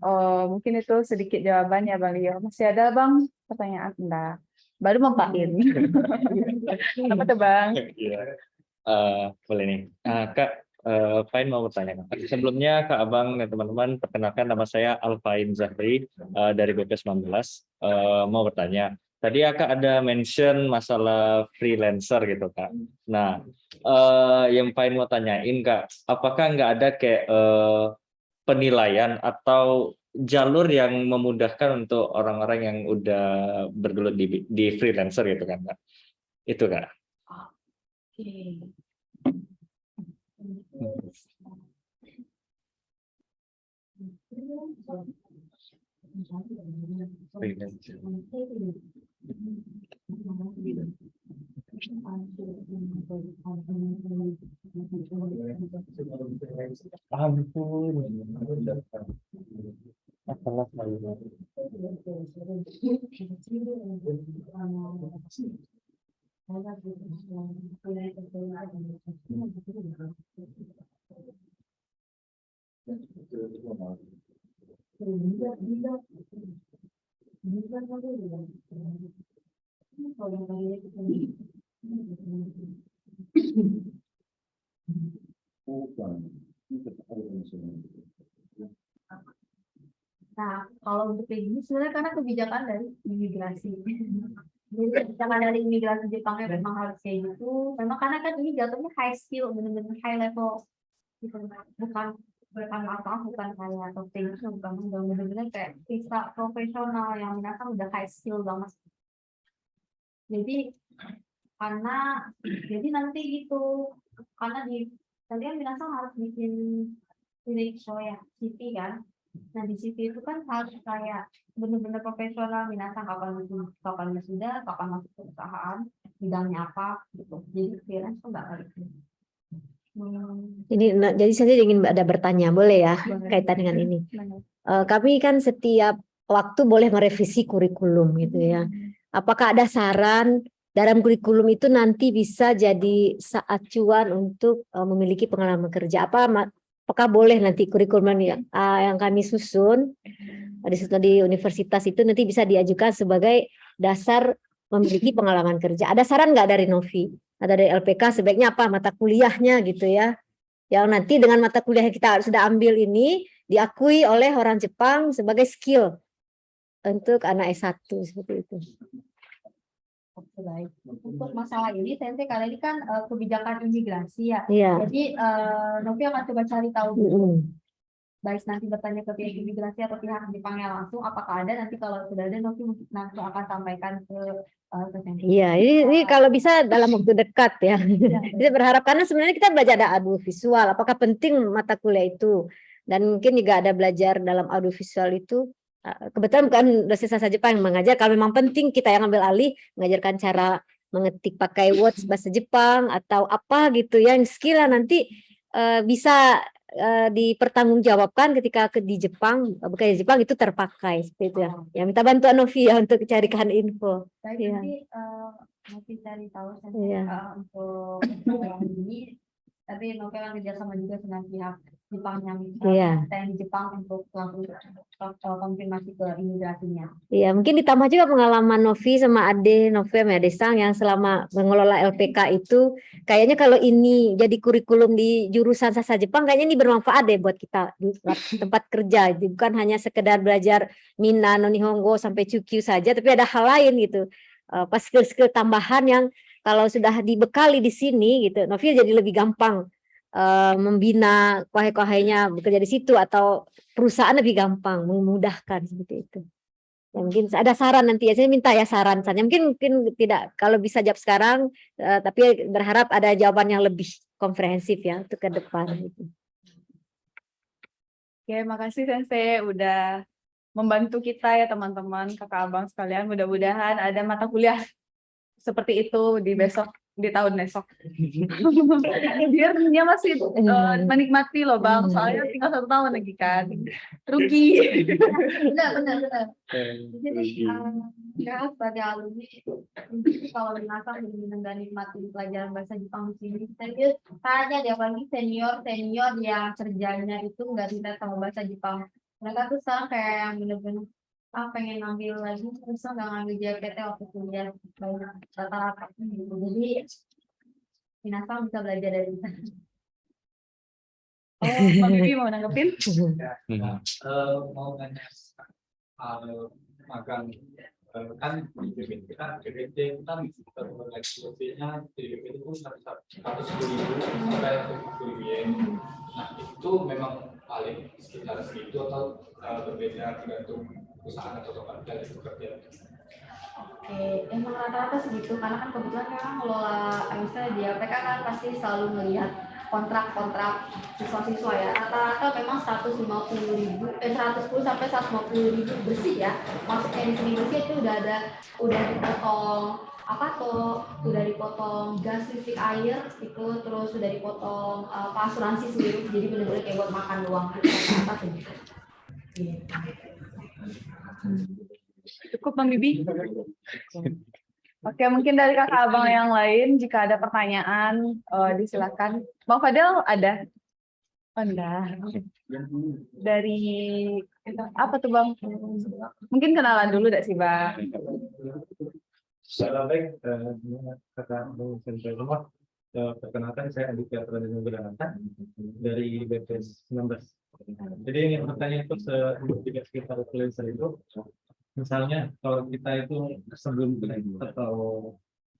mungkin itu sedikit jawaban ya Bang Leo. Masih ada Bang pertanyaan? Enggak. Baru mampain. Apa tuh Bang? Iya. Boleh nih. Kak, Fain mau bertanya. Sebelumnya Kak Abang dan teman-teman, perkenalkan nama saya Alfain Zahri dari BP19. Mau bertanya. Tadi Kak ada mention masalah freelancer gitu Kak. Nah, yang Fain mau tanyain Kak, apakah nggak ada kayak penilaian atau jalur yang memudahkan untuk orang-orang yang udah bergelut di freelancer gitu kan Kak? Itu Kak. Nah, kalau untuk kayak gini sebenarnya karena kebijakan dari imigrasi. Jadi kebijakan dari imigrasi Jepangnya memang harus kayak gitu. Memang karena kan ini jatuhnya high skill, benar-benar high level. Gitu. Bukan apa, bukan kayak profesional, bukan benar-benar kayak visa profesional yang mereka udah high skill banget. Jadi jadi nanti gitu, karena nanti kan binatang harus bikin show ya, CV kan. Nah di CV itu kan harus kayak benar-benar profesional, binatang kapan wisuda, kapan masuk ke perusahaan, bidangnya apa gitu. Jadi freelance tuh nggak kayak gitu. Jadi saya ingin ada bertanya, boleh ya kaitan dengan ini. Kami kan setiap waktu boleh merevisi kurikulum gitu ya. Apakah ada saran dalam kurikulum itu nanti bisa jadi acuan untuk memiliki pengalaman kerja? Apakah boleh nanti kurikulum yang kami susun di universitas itu nanti bisa diajukan sebagai dasar memiliki pengalaman kerja? Ada saran nggak dari Novi? Ada dari LPK sebaiknya apa mata kuliahnya gitu ya? Yang nanti dengan mata kuliah yang kita sudah ambil ini diakui oleh orang Jepang sebagai skill untuk anak S1 seperti itu. Oke, baik. Untuk masalah ini, Tente kali ini kan kebijakan imigrasi ya. Iya. Jadi Novi akan coba cari tahu dulu. Baik nanti bertanya ke pihak imigrasi atau pihak Jepangnya langsung, apakah ada, nanti kalau sudah ada Novi nanti akan sampaikan ke Tente. Iya, ini kalau bisa dalam waktu dekat ya. Kita berharap karena sebenarnya kita belajar ada audiovisual. Apakah penting mata kuliah itu? Dan mungkin juga ada belajar dalam audiovisual itu. Kebetulan bukan dosen bahasa Jepang yang mengajar. Kalau memang penting kita yang ambil alih mengajarkan cara mengetik pakai words bahasa Jepang atau apa gitu yang skill nanti bisa dipertanggungjawabkan ketika di Jepang, bekerja di Jepang itu terpakai seperti itu ya. Ya minta bantuan Novi ya untuk carikan info. Baik, Ya. nanti Novi cari tahu Iya. untuk ini. Tapi Novi akan kerjasama juga dengan pihak Jepang yang di Jepang untuk konfirmasi ke imigrasinya. Iya, mungkin ditambah juga pengalaman Novi sama Ade, Ade Sang yang selama mengelola LPK itu, kayaknya kalau ini jadi kurikulum di jurusan sastra Jepang, kayaknya ini bermanfaat deh buat kita di tempat kerja. Bukan hanya sekedar belajar Minna, Nihongo sampai Chukyu saja, tapi ada hal lain gitu. Pas skill-skill tambahan yang kalau sudah dibekali di sini gitu, Novi jadi lebih gampang membina kohai-kohainya bekerja di situ atau perusahaan lebih gampang, memudahkan seperti itu. Ya, mungkin ada saran nanti ya, saya minta ya saran. Mungkin tidak kalau bisa jawab sekarang, tapi berharap ada jawaban yang lebih komprehensif ya untuk ke depan. Gitu. Oke, makasih Sensei udah membantu kita ya teman-teman, kakak abang sekalian. Mudah-mudahan ada mata kuliah seperti itu di besok di tahun esok. Biar dia masih menikmati loh Bang, soalnya tinggal 1 tahun lagi kan. Rugi. Benar. Jadi ya sebagai alumni kalau Minasa benar-benar nggak nikmatin pelajaran bahasa Jepang di sini. Saya tanya deh apalagi senior yang kerjanya itu nggak relate sama bahasa Jepang. Mereka tuh sekarang kayak yang bener-bener pengen ngambil lagi terus nggak ngambil JKT waktu kuliah banyak rata-rata gitu. Jadi Minasa bisa belajar dari kita. Bang Bibi mau nanggepin? Mau nanya magang kan di BPT kita eksekusinya di BPT itu 110.000 sampai 110.000 yen. Nah itu memang paling sekitar segitu atau berbeda tergantung perusahaan atau tempat dari pekerja. Oke, emang rata-rata segitu karena kan kebetulan memang ngelola misalnya di APK kan pasti selalu melihat kontrak-kontrak siswa-siswa ya. Rata-rata memang 110 sampai 150.000 bersih ya. Maksudnya di sini bersih itu udah dipotong udah dipotong gas listrik air itu, terus sudah dipotong asuransi sendiri, jadi benar-benar kayak buat makan doang. Apa sih? Cukup Bang Bibi? Oke, mungkin dari kakak abang yang lain jika ada pertanyaan disilakan. Bang Fadel ada? Oh, enggak. Dari apa tuh Bang? Mungkin kenalan dulu dah sih Bang. Secara baik, kata Bung Sentral Rumah, perkenalkan saya Andika Pradana Wiranata dari BPS 19. Jadi yang bertanya itu sekitar freelancer itu, misalnya kalau kita itu sebelum atau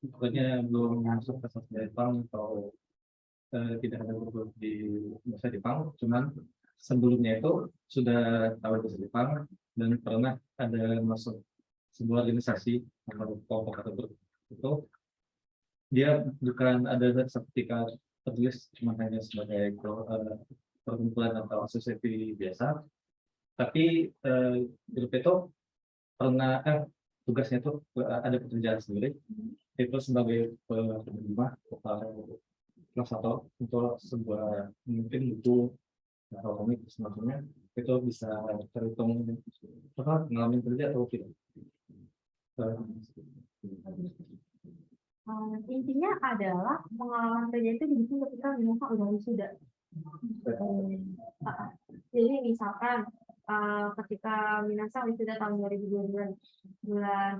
pokoknya belum masuk ke sosial Jepang atau tidak ada guru di bahasa Jepang, cuman sebelumnya itu sudah tahu bahasa Jepang dan pernah ada masuk sebuah organisasi atau kelompok atau grup itu, dia bukan ada sertifikat tertulis cuma hanya sebagai perkumpulan atau asosiasi biasa, tapi grup itu pernah tugasnya itu ada pekerjaan sendiri itu sebagai penerima kelas atau untuk sebuah mungkin buku atau komik semacamnya, itu bisa terhitung pengalaman kerja atau tidak. Intinya adalah pengalaman kerja itu dihitung ketika Minasa udah wisuda. Jadi misalkan ketika Minasa wisuda tahun 2022 bulan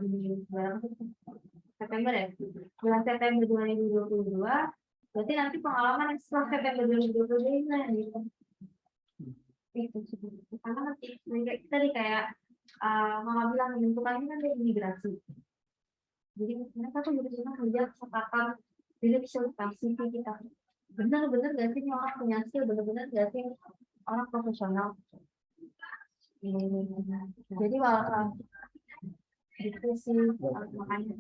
September ya, bulan September 2022, berarti nanti pengalaman yang setelah September 2022 gitu. Itu karena nanti kita nih kayak Mama bilang menentukan ini kan dari imigrasi. Jadi mereka tuh benar-benar melihat catatan diri CV kita. Benar-benar gak sih orang punya skill, benar-benar gak sih orang profesional. Jadi walaupun itu sih makanya.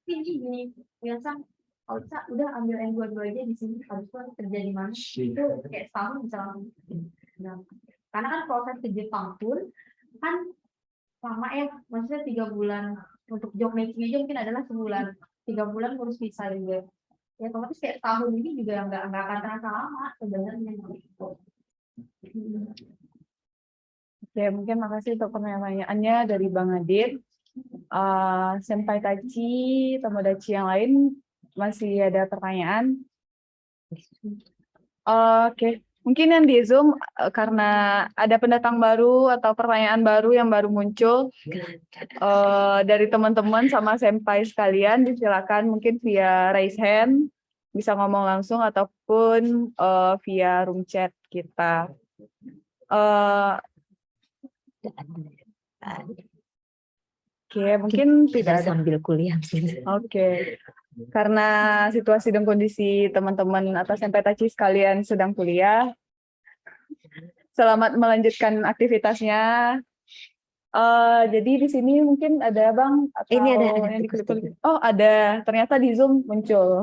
Ini biasa kalau bisa udah ambil yang dua-dua aja di sini, harus kerja di mana itu kayak setahun bisa langsung. Karena kan proses ke Jepang pun kan lama ya, maksudnya 3 bulan untuk job matching aja mungkin adalah sebulan, 3 bulan ngurus visa juga. Ya otomatis kayak tahun ini juga nggak akan terasa lama sebenarnya. Oke, mungkin makasih untuk pertanyaannya dari Bang Adit. Senpai Tachi, Tomodachi yang lain masih ada pertanyaan? Oke. Mungkin yang di Zoom karena ada pendatang baru atau pertanyaan baru yang baru muncul dari teman-teman sama senpai sekalian, disilakan mungkin via raise hand, bisa ngomong langsung ataupun via room chat kita. Oke, mungkin tidak ada. Sambil kuliah. Oke. Karena situasi dan kondisi teman-teman atau senpai Tachi sekalian sedang kuliah, selamat melanjutkan aktivitasnya. Jadi di sini mungkin ada Bang atau ini ada yang dikulik-kulik. Oh ada, ternyata di Zoom muncul.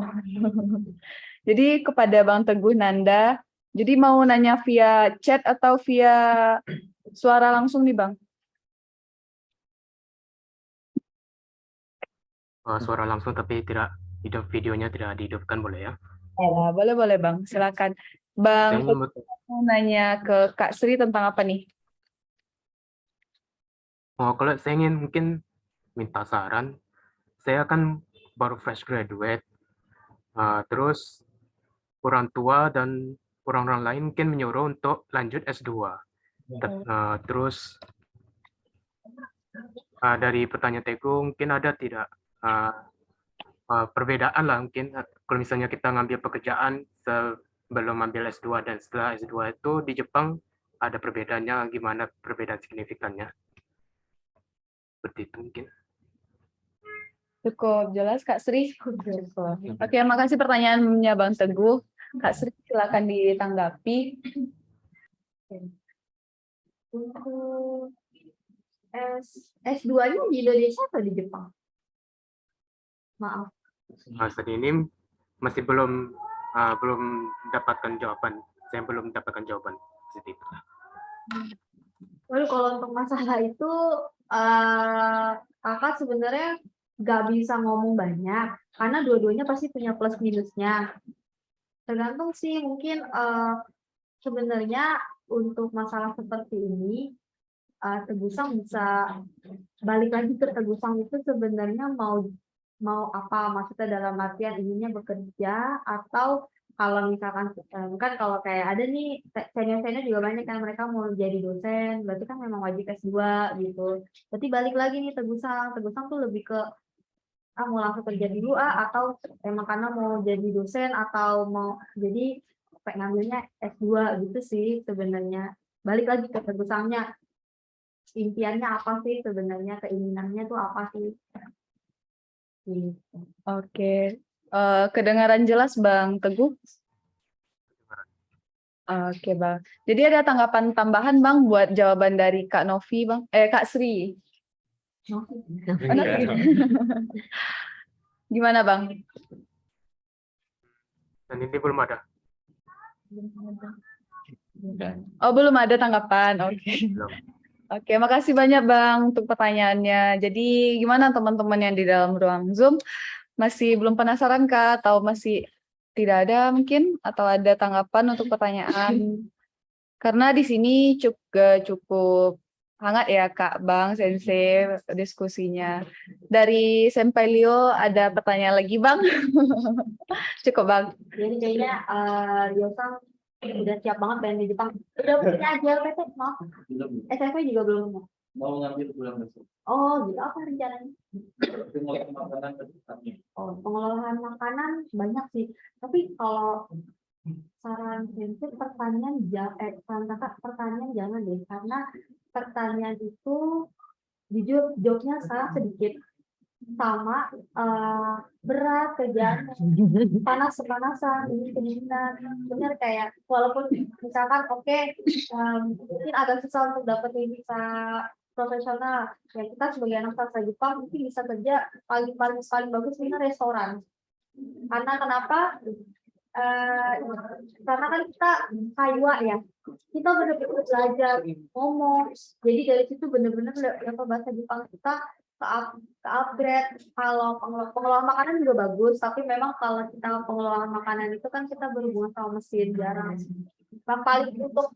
Jadi kepada Bang Teguh Nanda, jadi mau nanya via chat atau via suara langsung nih Bang? suara langsung tapi tidak hidup, videonya tidak dihidupkan, boleh ya? Boleh Bang, silakan. Bang, Saya ingin mau nanya ke Kak Sri tentang apa nih? kalau saya ingin mungkin minta saran. Saya kan baru fresh graduate, terus orang tua dan orang-orang lain mungkin menyuruh untuk lanjut S2. Terus dari pertanyaan Teguh, mungkin ada tidak perbedaan lah mungkin kalau misalnya kita ngambil pekerjaan sebelum ambil S2 dan setelah S2 itu di Jepang ada perbedaannya, gimana perbedaan signifikannya? Seperti itu mungkin. Cukup jelas Kak Sri. Oke, makasih pertanyaannya Bang Teguh. Kak Sri silakan ditanggapi. Untuk S2-nya di Indonesia atau di Jepang? Maaf. Saat ini masih belum dapatkan jawaban. Saya belum mendapatkan jawaban seperti itu. Lalu kalau untuk masalah itu, kakak sebenarnya nggak bisa ngomong banyak, karena dua-duanya pasti punya plus minusnya. Tergantung sih, mungkin sebenarnya untuk masalah seperti ini, Tegusang bisa balik lagi ke Tegusang itu sebenarnya mau apa, maksudnya dalam artian ininya bekerja, atau kalau misalkan kan kalau kayak ada nih senior-senior juga banyak kan mereka mau jadi dosen, berarti kan memang wajib S2 gitu. Berarti balik lagi nih Tegusang tuh lebih ke mau langsung kerja dulu atau emang karena mau jadi dosen atau mau jadi ngambilnya S2 gitu sih sebenarnya. Balik lagi ke Tegusangnya, impiannya apa sih sebenarnya, keinginannya tuh apa sih? Oke, kedengaran jelas Bang Teguh? Oke Bang. Jadi ada tanggapan tambahan Bang buat jawaban dari Kak Novi Bang? Kak Sri. Gimana Bang? Dan ini belum ada. Oh belum ada tanggapan. Oke. Oke, makasih banyak Bang untuk pertanyaannya. Jadi gimana teman-teman yang di dalam ruang Zoom? Masih belum penasaran kah? Atau masih tidak ada mungkin? Atau ada tanggapan untuk pertanyaan? Karena di sini cukup hangat ya Kak Bang, Sensei diskusinya. Dari Senpai Leo ada pertanyaan lagi Bang? Cukup Bang. Jadi kayaknya Leo-san udah siap banget pengen di Jepang. Udah punya JLPT, maaf. SMP juga belum. Mau ngambil pulang besok. Oh, gitu. Apa rencananya? Pengolahan makanan ke depannya. Oh, pengolahan makanan banyak sih. Tapi kalau saran sensei pertanyaan pertanyaan jangan deh, karena pertanyaan itu jujur jawabnya salah sedikit. Sama berat kerjaan, panasan ini kedinginan, benar kayak walaupun misalkan mungkin agak susah untuk dapetin visa profesional ya, kita sebagai anak sastra Jepang mungkin bisa kerja paling bagus ini restoran. Karena kenapa? Karena kan kita kaiwa ya, kita benar-benar belajar ngomong, jadi dari situ benar-benar level bahasa Jepang kita ke-upgrade. Kalau pengelolaan makanan juga bagus, tapi memang kalau kita pengelolaan makanan itu kan kita berhubungan sama mesin, jarang. Paling untuk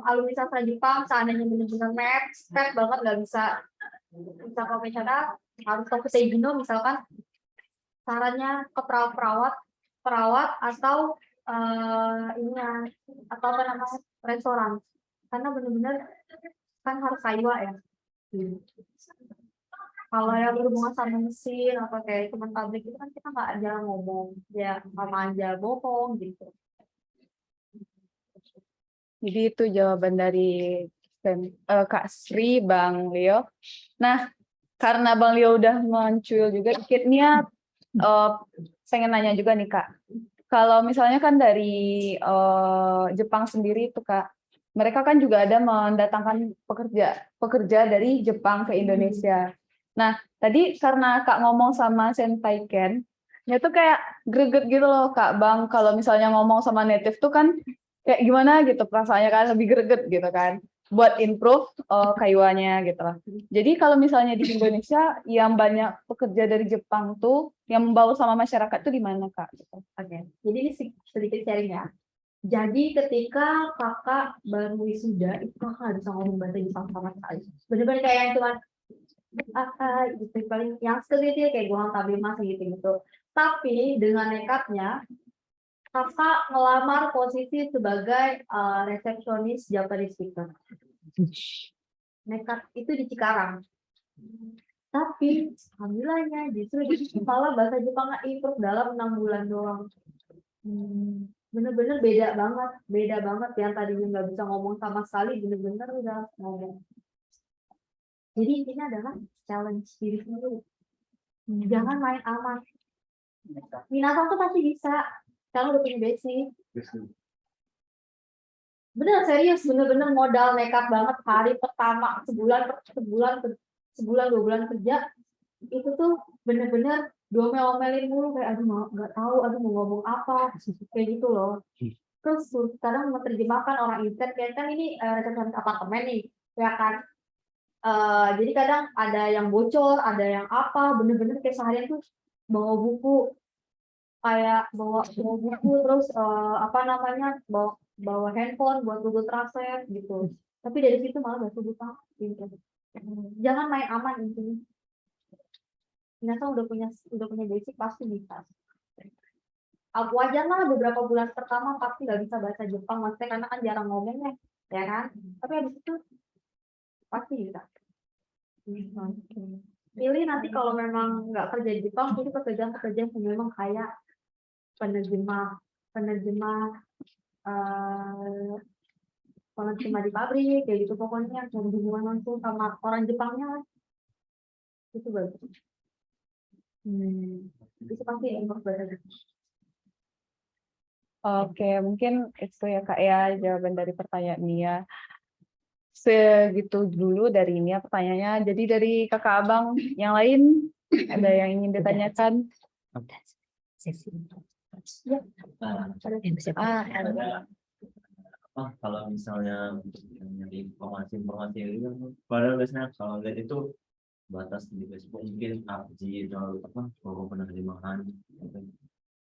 alumni sastra Jepang seandainya benar-benar mepet banget nggak bisa profesional, harus ke Teijino misalkan, sarannya ke perawat atau restoran, karena benar-benar kan harus kaiwa ya. Kalau yang berhubungan sama mesin atau kayak teman pabrik itu kan kita nggak jarang ngomong, ya sama aja bohong gitu. Jadi itu jawaban dari Kak Sri, Bang Leo. Nah, karena Bang Leo udah muncul juga dikitnya, pengen nanya juga nih Kak. Kalau misalnya kan dari Jepang sendiri itu Kak, mereka kan juga ada mendatangkan pekerja dari Jepang ke Indonesia. Nah, tadi karena Kak ngomong sama Senpai Ken, ya tuh kayak greget gitu loh Kak Bang, kalau misalnya ngomong sama native tuh kan kayak gimana gitu perasaannya kan, lebih greget gitu kan. buat improve kayuannya gitu lah. Jadi kalau misalnya di Indonesia yang banyak pekerja dari Jepang tuh yang membaur sama masyarakat tuh di mana Kak? Gitu. Oke, jadi ini sedikit sharing ya. Jadi ketika kakak baru wisuda, itu kakak nggak bisa ngomong bahasa Jepang sama sekali. Bener-bener kayak yang cuman gitu, paling yang sekecil kayak gua tabemasu gitu. Tapi dengan nekatnya, kakak ngelamar posisi sebagai resepsionis Japanese speaker. Nekat itu di Cikarang. Tapi alhamdulillahnya justru di malah bahasa Jepangnya improve dalam 6 bulan doang. Bener-bener beda banget yang tadinya nggak bisa ngomong sama sekali, bener-bener udah ngomong. Jadi intinya adalah challenge diri sendiri. Jangan main aman. Minasan tuh pasti bisa, kalau udah punya basic. Bener serius, bener-bener modal nekat banget hari pertama sebulan 2 bulan kerja itu tuh bener-bener diomelin mulu kayak aduh nggak tahu mau ngomong apa kayak gitu loh. Terus kadang menerjemahkan orang intern kan ini resepsionis apartemen nih ya kan. Jadi kadang ada yang bocor, ada yang apa, bener-bener kayak seharian tuh bawa buku terus bawa handphone buat Google Translate gitu. Tapi dari situ malah gak suka gitu. Jangan main aman intinya. Ternyata udah punya basic pasti bisa. Wajar lah beberapa bulan pertama pasti nggak bisa bahasa Jepang, maksudnya karena kan jarang ngomongnya, ya kan? Tapi habis itu pasti bisa. Pilih nanti kalau memang nggak kerja di Jepang, itu pekerjaan yang memang kayak penerjemah di pabrik kayak gitu, pokoknya yang hubungan langsung sama orang Jepangnya itu bagus. Itu pasti improve banget. Oke, mungkin itu ya Kak ya jawaban dari pertanyaan Nia. Segitu dulu dari Nia pertanyaannya. Jadi dari kakak abang yang lain ada yang ingin ditanyakan? Ya. Kalau misalnya nyari informasi itu padahal biasanya kalau lihat itu batas di Facebook mungkin PUBG atau kalau penerjemahan gitu.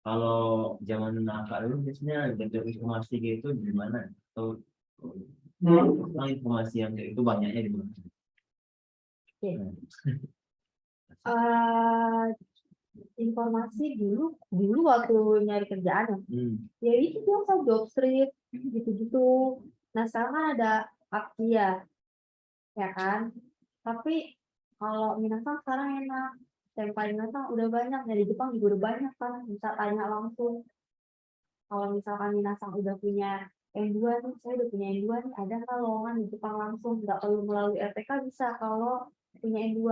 Kalau zaman nakal dulu biasanya dapat informasi gitu di mana atau informasi yang itu banyaknya di mana? Informasi dulu waktu nyari kerjaan ya itu biasa Jobstreet gitu-gitu. Nah sekarang ada Aptia ya kan, tapi kalau minasan sekarang enak, senpai minasan udah banyak, dari Jepang juga udah banyak kan, bisa tanya langsung. Kalau misalkan minasan udah punya N2 nih, saya udah punya N2 nih, ada nggak lowongan di Jepang langsung, nggak perlu melalui RTK, bisa kalau punya N2.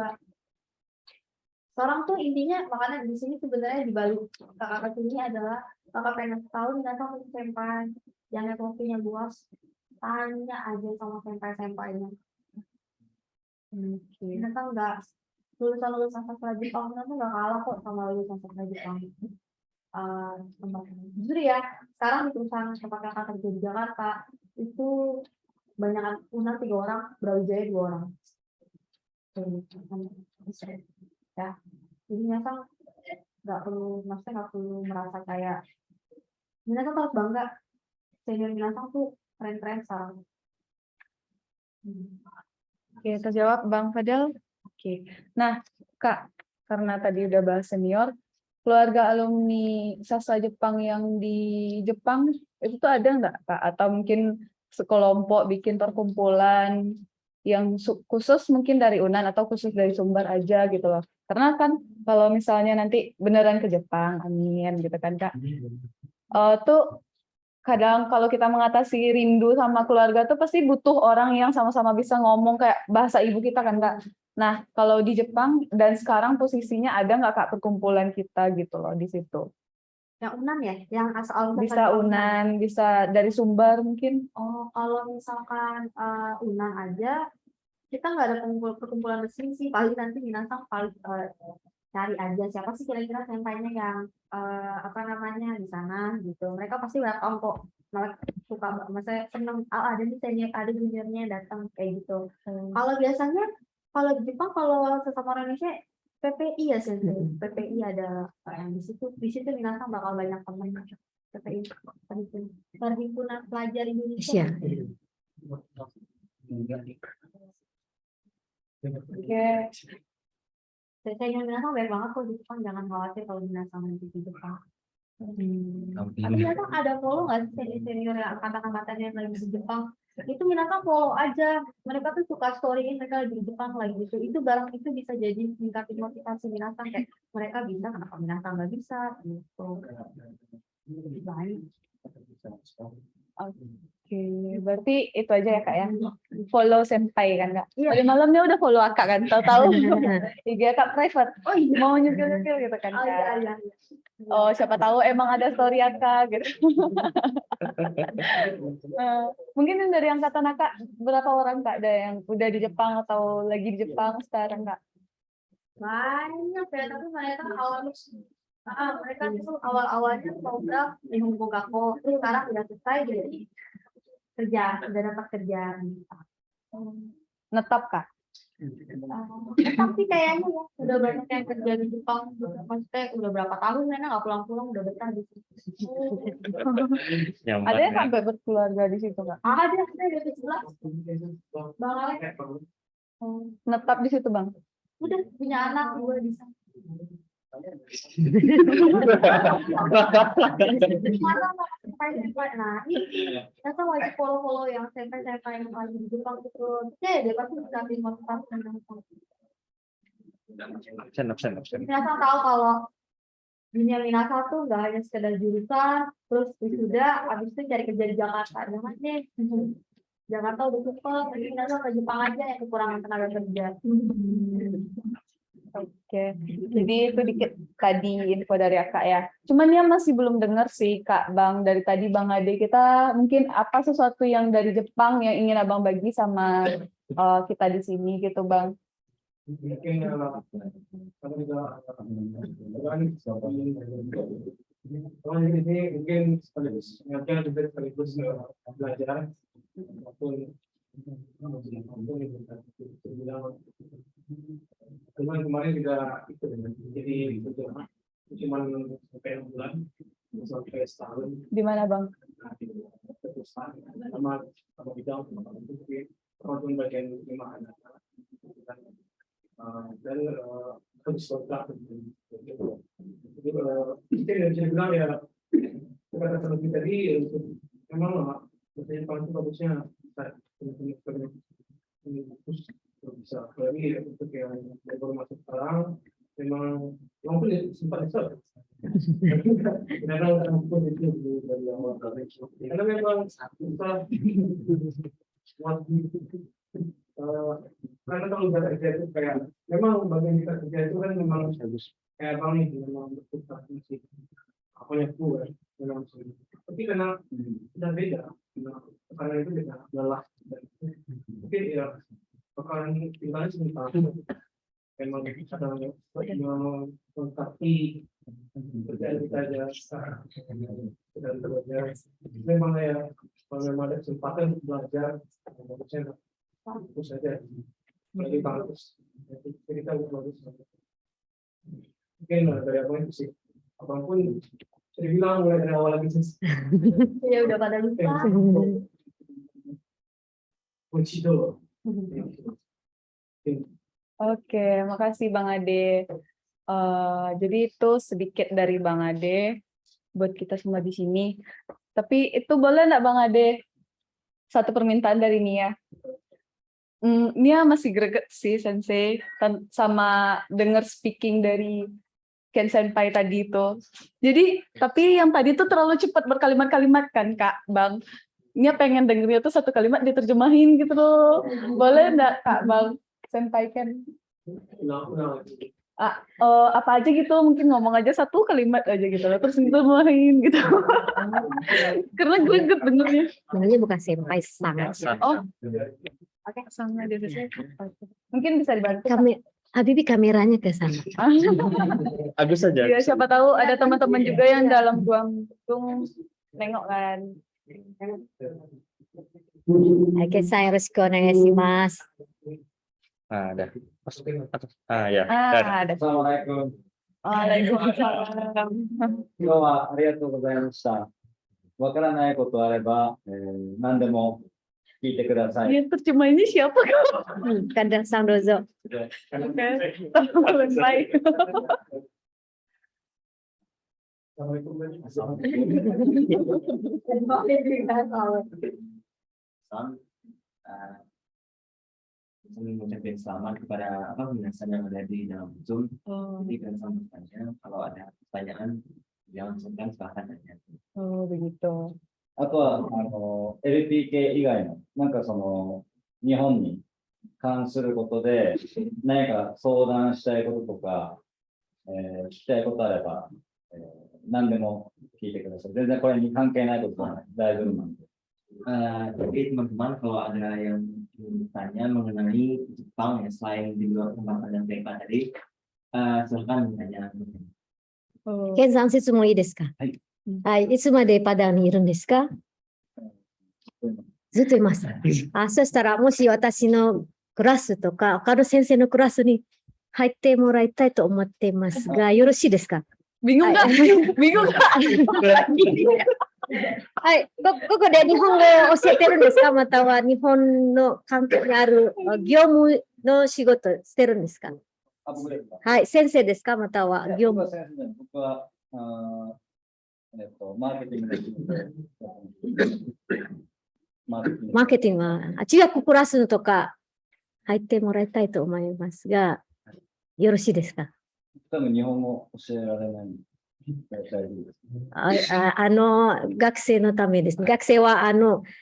Sekarang tuh intinya makanya di sini sebenarnya di balik kakak ini adalah kakak pengen tahu minasan punya senpai yang networkingnya luas, tanya aja sama senpai-senpainya. Ternyata enggak, lulusan sastra Jepang ternyata enggak kalah kok sama lulusan sastra Jepang. Justru ya, sekarang di perusahaan tempat kakak kerja di Jakarta itu banyak Unan 3 orang, Brawijaya 2 orang. Ya, jadi nyata nggak perlu merasa kayak Minasa harus bangga, senior Minasa tuh keren-keren sekarang. Oke, terjawab Bang Fadel. Oke. Nah, Kak, karena tadi udah bahas senior, keluarga alumni sastra Jepang yang di Jepang itu tuh ada nggak, Kak? Atau mungkin sekelompok bikin perkumpulan yang khusus mungkin dari Unan atau khusus dari Sumbar aja gitu loh. Karena kan kalau misalnya nanti beneran ke Jepang, amin gitu kan, Kak. Tuh kadang kalau kita mengatasi rindu sama keluarga tuh pasti butuh orang yang sama-sama bisa ngomong kayak bahasa ibu kita kan, Kak. Nah, kalau di Jepang dan sekarang posisinya ada nggak, Kak, perkumpulan kita gitu loh di situ? Yang Unan ya, yang asal bisa Unan, bisa dari Sumbar mungkin. Oh, kalau misalkan Unan aja, kita nggak ada perkumpulan resmi sih. Paling nanti Minasang paling cari aja siapa sih kira-kira sempainya yang apa namanya di sana gitu. Mereka pasti welcome kok. Malah suka maksudnya seneng ada nih senior ada juniornya datang kayak gitu. Kalau biasanya kalau di Jepang kalau sesama Indonesia PPI ya sensei. PPI ada yang di situ binatang bakal banyak teman PPI perhimpunan pelajar Indonesia. Oke. Saya ingin binatang banyak banget kok di Jepang, jangan khawatir kalau binatang nanti di Jepang. Tapi binatang ada follow nggak sih senior yang angkatan-angkatan yang lagi di Jepang? Itu binatang follow aja. Mereka tuh suka storyin mereka lagi di Jepang lagi gitu. Itu barang itu bisa jadi meningkatin motivasi binatang kayak mereka bisa kenapa binatang nggak bisa gitu. Baik. Oke, berarti itu aja ya Kak ya. Follow senpai kan Kak. Tadi malamnya udah follow Kak kan. Tahu-tahu IG Kak private. Oh iya mau nyusul-nyusul gitu kan Kak. Oh siapa tahu emang ada story Kak gitu. Mungkin yang dari angkatan Kak berapa orang Kak ada yang udah di Jepang atau lagi di Jepang sekarang Kak? Banyak ya, tapi mereka itu awal-awalnya program di Hongkong sekarang udah selesai jadi kerja, udah dapat kerjaan. Netap Kak? Tetap sih kayaknya ya, udah banyak yang kerja di Jepang, maksudnya udah berapa tahun mereka nggak pulang-pulang udah betah di situ. Ada yang sampai berkeluarga di situ Kak? Ada dari 11. Bang Alek Netap di situ Bang? udah punya anak gue di sana. Nah ini kita wajib follow yang sampai yang lagi di Jepang itu dia pasti bisa motivasi Absen. Minasa tahu kalau dunia Minasa tuh nggak hanya sekedar jurusan terus wisuda habis itu cari kerja di Jakarta jangan deh Jakarta udah cukup jadi Minasa ke Jepang aja yang kekurangan tenaga kerja. Oke, jadi itu dikit tadi info dari Kak ya. Cuman ya masih belum dengar sih Kak Bang dari tadi Bang Ade kita mungkin apa sesuatu yang dari Jepang yang ingin Abang bagi sama kita di sini gitu Bang. Mungkin ini mungkin sekaligus mengajar juga sekaligus belajar maupun kemarin juga itu jadi cuma sampai 6 bulan sampai setahun. Di mana Bang? Sama bidang teman-teman bagian 5 anak dan harus kontak. Jadi kita bisa bilang ya kata terlebih tadi memang maksudnya paling bagusnya bisa lagi untuk yang baru masuk sekarang memang pun sempat besar kadang pun itu dari awal karena memang susah karena kalau udah kerja itu kayak memang bagian kita kerja itu kan memang kayak bang nih memang berputar musik apa yang kuat memang tapi karena sudah beda karena itu beda lelah mungkin ya bakalan tinggalnya sebentar memang kadang melengkapi kerjaan kita aja dan belajar memang ya kalau memang ada kesempatan untuk belajar bagusnya bagus saja lebih bagus kita bagus mungkin dari apa itu sih abang pun saya bilang mulai dari awal lagi sih ya udah pada lupa kunci dulu. Oke, makasih Bang Ade. Jadi itu sedikit dari Bang Ade buat kita semua di sini. Tapi itu boleh nggak Bang Ade? Satu permintaan dari Nia. Nia masih greget sih Sensei sama denger speaking dari Ken Senpai tadi itu. Jadi tapi yang tadi tuh terlalu cepat berkalimat-kalimat kan Kak Bang. Nia pengen dengernya tuh satu kalimat diterjemahin gitu loh. Boleh nggak Kak Bang Senpai Ken? Apa aja gitu mungkin ngomong aja satu kalimat aja gitu loh terus diterjemahin gitu. Karena greget dengernya. Namanya bukan senpai sangat. Oh. Oke, sama dia. Mungkin bisa dibantu. Habibie kameranya ke sana. Agus saja. Iya, siapa tahu ada teman-teman juga yang dalam ruang gedung nengok kan. Oke, saya Rusko Mas. Ah, dah. Ya. Ada. Assalamualaikum. Waalaikumsalam. 今日はありがとうございました。わからないことあれば、何でも聞いてください。 Yang terjemah ini siapa kak? Kadang Sang Dozo. Oke. Baik. Saya mengucapkan selamat kepada minasan yang ada di dalam Zoom. Jadi kan sama bertanya, kalau ada pertanyaan jangan sungkan silahkan tanya. Oh begitu. あとは、LPK 以外の、なんかその、日本に関することで、何か相談したいこととか、聞きたいことあれば、何でも聞いてください。全然これに関係ないことは大丈夫なんで。Jadi teman-teman kalau ada yang ingin bertanya mengenai Jepang ya selain di luar pembahasan yang TK tadi, silahkan bertanya. Kenさん質問いいですか。はい。いつまでパダーにいるんですか。ずっといます。そしたらもし私のクラスとか他の先生のクラスに入ってもらいたいと思っていますが、よろしいですか。Bingung nggak? Bingung nggak? はい。ここで日本語を教えてるんですか、または日本の関係にある業務の仕事してるんですか。はい。先生ですか、または業務。僕は、マーケティングです。マーケティングは中学クラスとか入ってもらいたいと思いますが、よろしいですか。多分日本語教えられない。学生のためです。学生は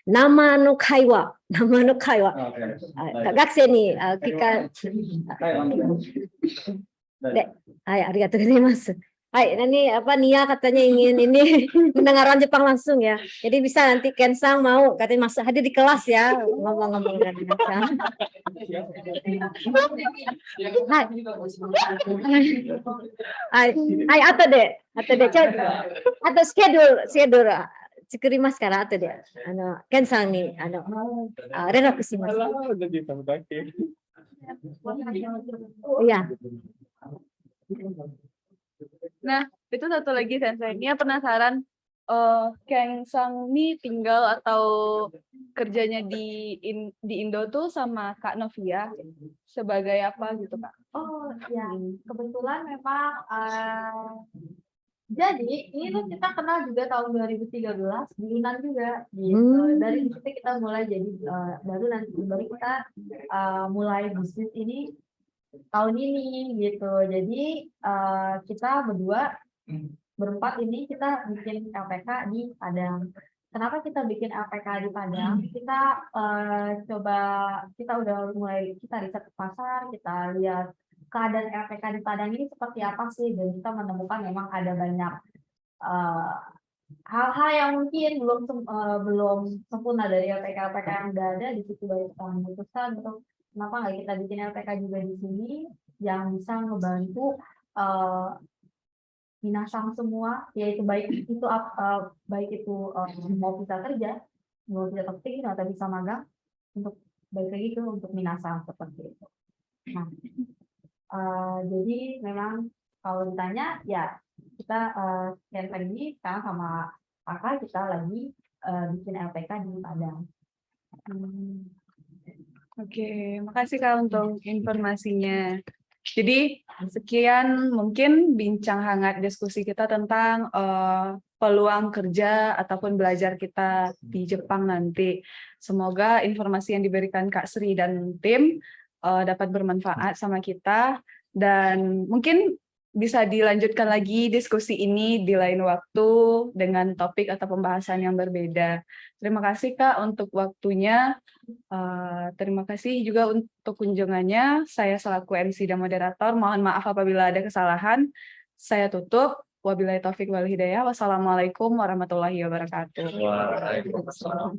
生の会話。学生に聞かで、はい、ありがとうございます。Hai, ini Nia katanya ingin ini mendengarkan Jepang langsung ya. Jadi bisa nanti Ken Sang mau katanya masuk hadir di kelas ya ngomong-ngomong dengan Ken. Hai, atau deh, atau schedule 作りますから後でKen Sangに連絡します。Iya. Nah, itu satu lagi Sensei. Nia penasaran, Ken Sang ini tinggal atau kerjanya di Indo tuh sama Kak Novia sebagai apa gitu Kak? Oh ya, kebetulan memang jadi ini tuh kita kenal juga tahun 2013 di Yunan juga gitu. Dari situ kita mulai jadi baru kita mulai bisnis ini tahun ini gitu. Jadi kita berdua berempat ini kita bikin LPK di Padang. Kenapa kita bikin LPK di Padang? Kita kita riset ke pasar, kita lihat keadaan LPK di Padang ini seperti apa sih, dan kita menemukan memang ada banyak hal-hal yang mungkin belum sempurna dari LPK yang udah ada di situ. Baru kita memutuskan untuk kenapa nggak kita bikin LPK juga di sini yang bisa ngebantu minasang semua, yaitu baik itu mau bisa kerja, mau bisa praktik atau bisa magang, untuk baik lagi itu untuk minasang seperti itu. Nah, jadi memang kalau ditanya ya kita yang tadi sekarang sama kakak kita lagi bikin LPK di Padang. Oke, makasih Kak untuk informasinya. Jadi sekian mungkin bincang hangat diskusi kita tentang peluang kerja ataupun belajar kita di Jepang nanti. Semoga informasi yang diberikan Kak Sri dan tim dapat bermanfaat sama kita, dan mungkin bisa dilanjutkan lagi diskusi ini di lain waktu dengan topik atau pembahasan yang berbeda. Terima kasih Kak untuk waktunya. Terima kasih juga untuk kunjungannya. Saya selaku MC dan moderator, mohon maaf apabila ada kesalahan. Saya tutup. Wabillahi taufik wal hidayah. Wassalamualaikum warahmatullahi wabarakatuh. Waalaikumsalam.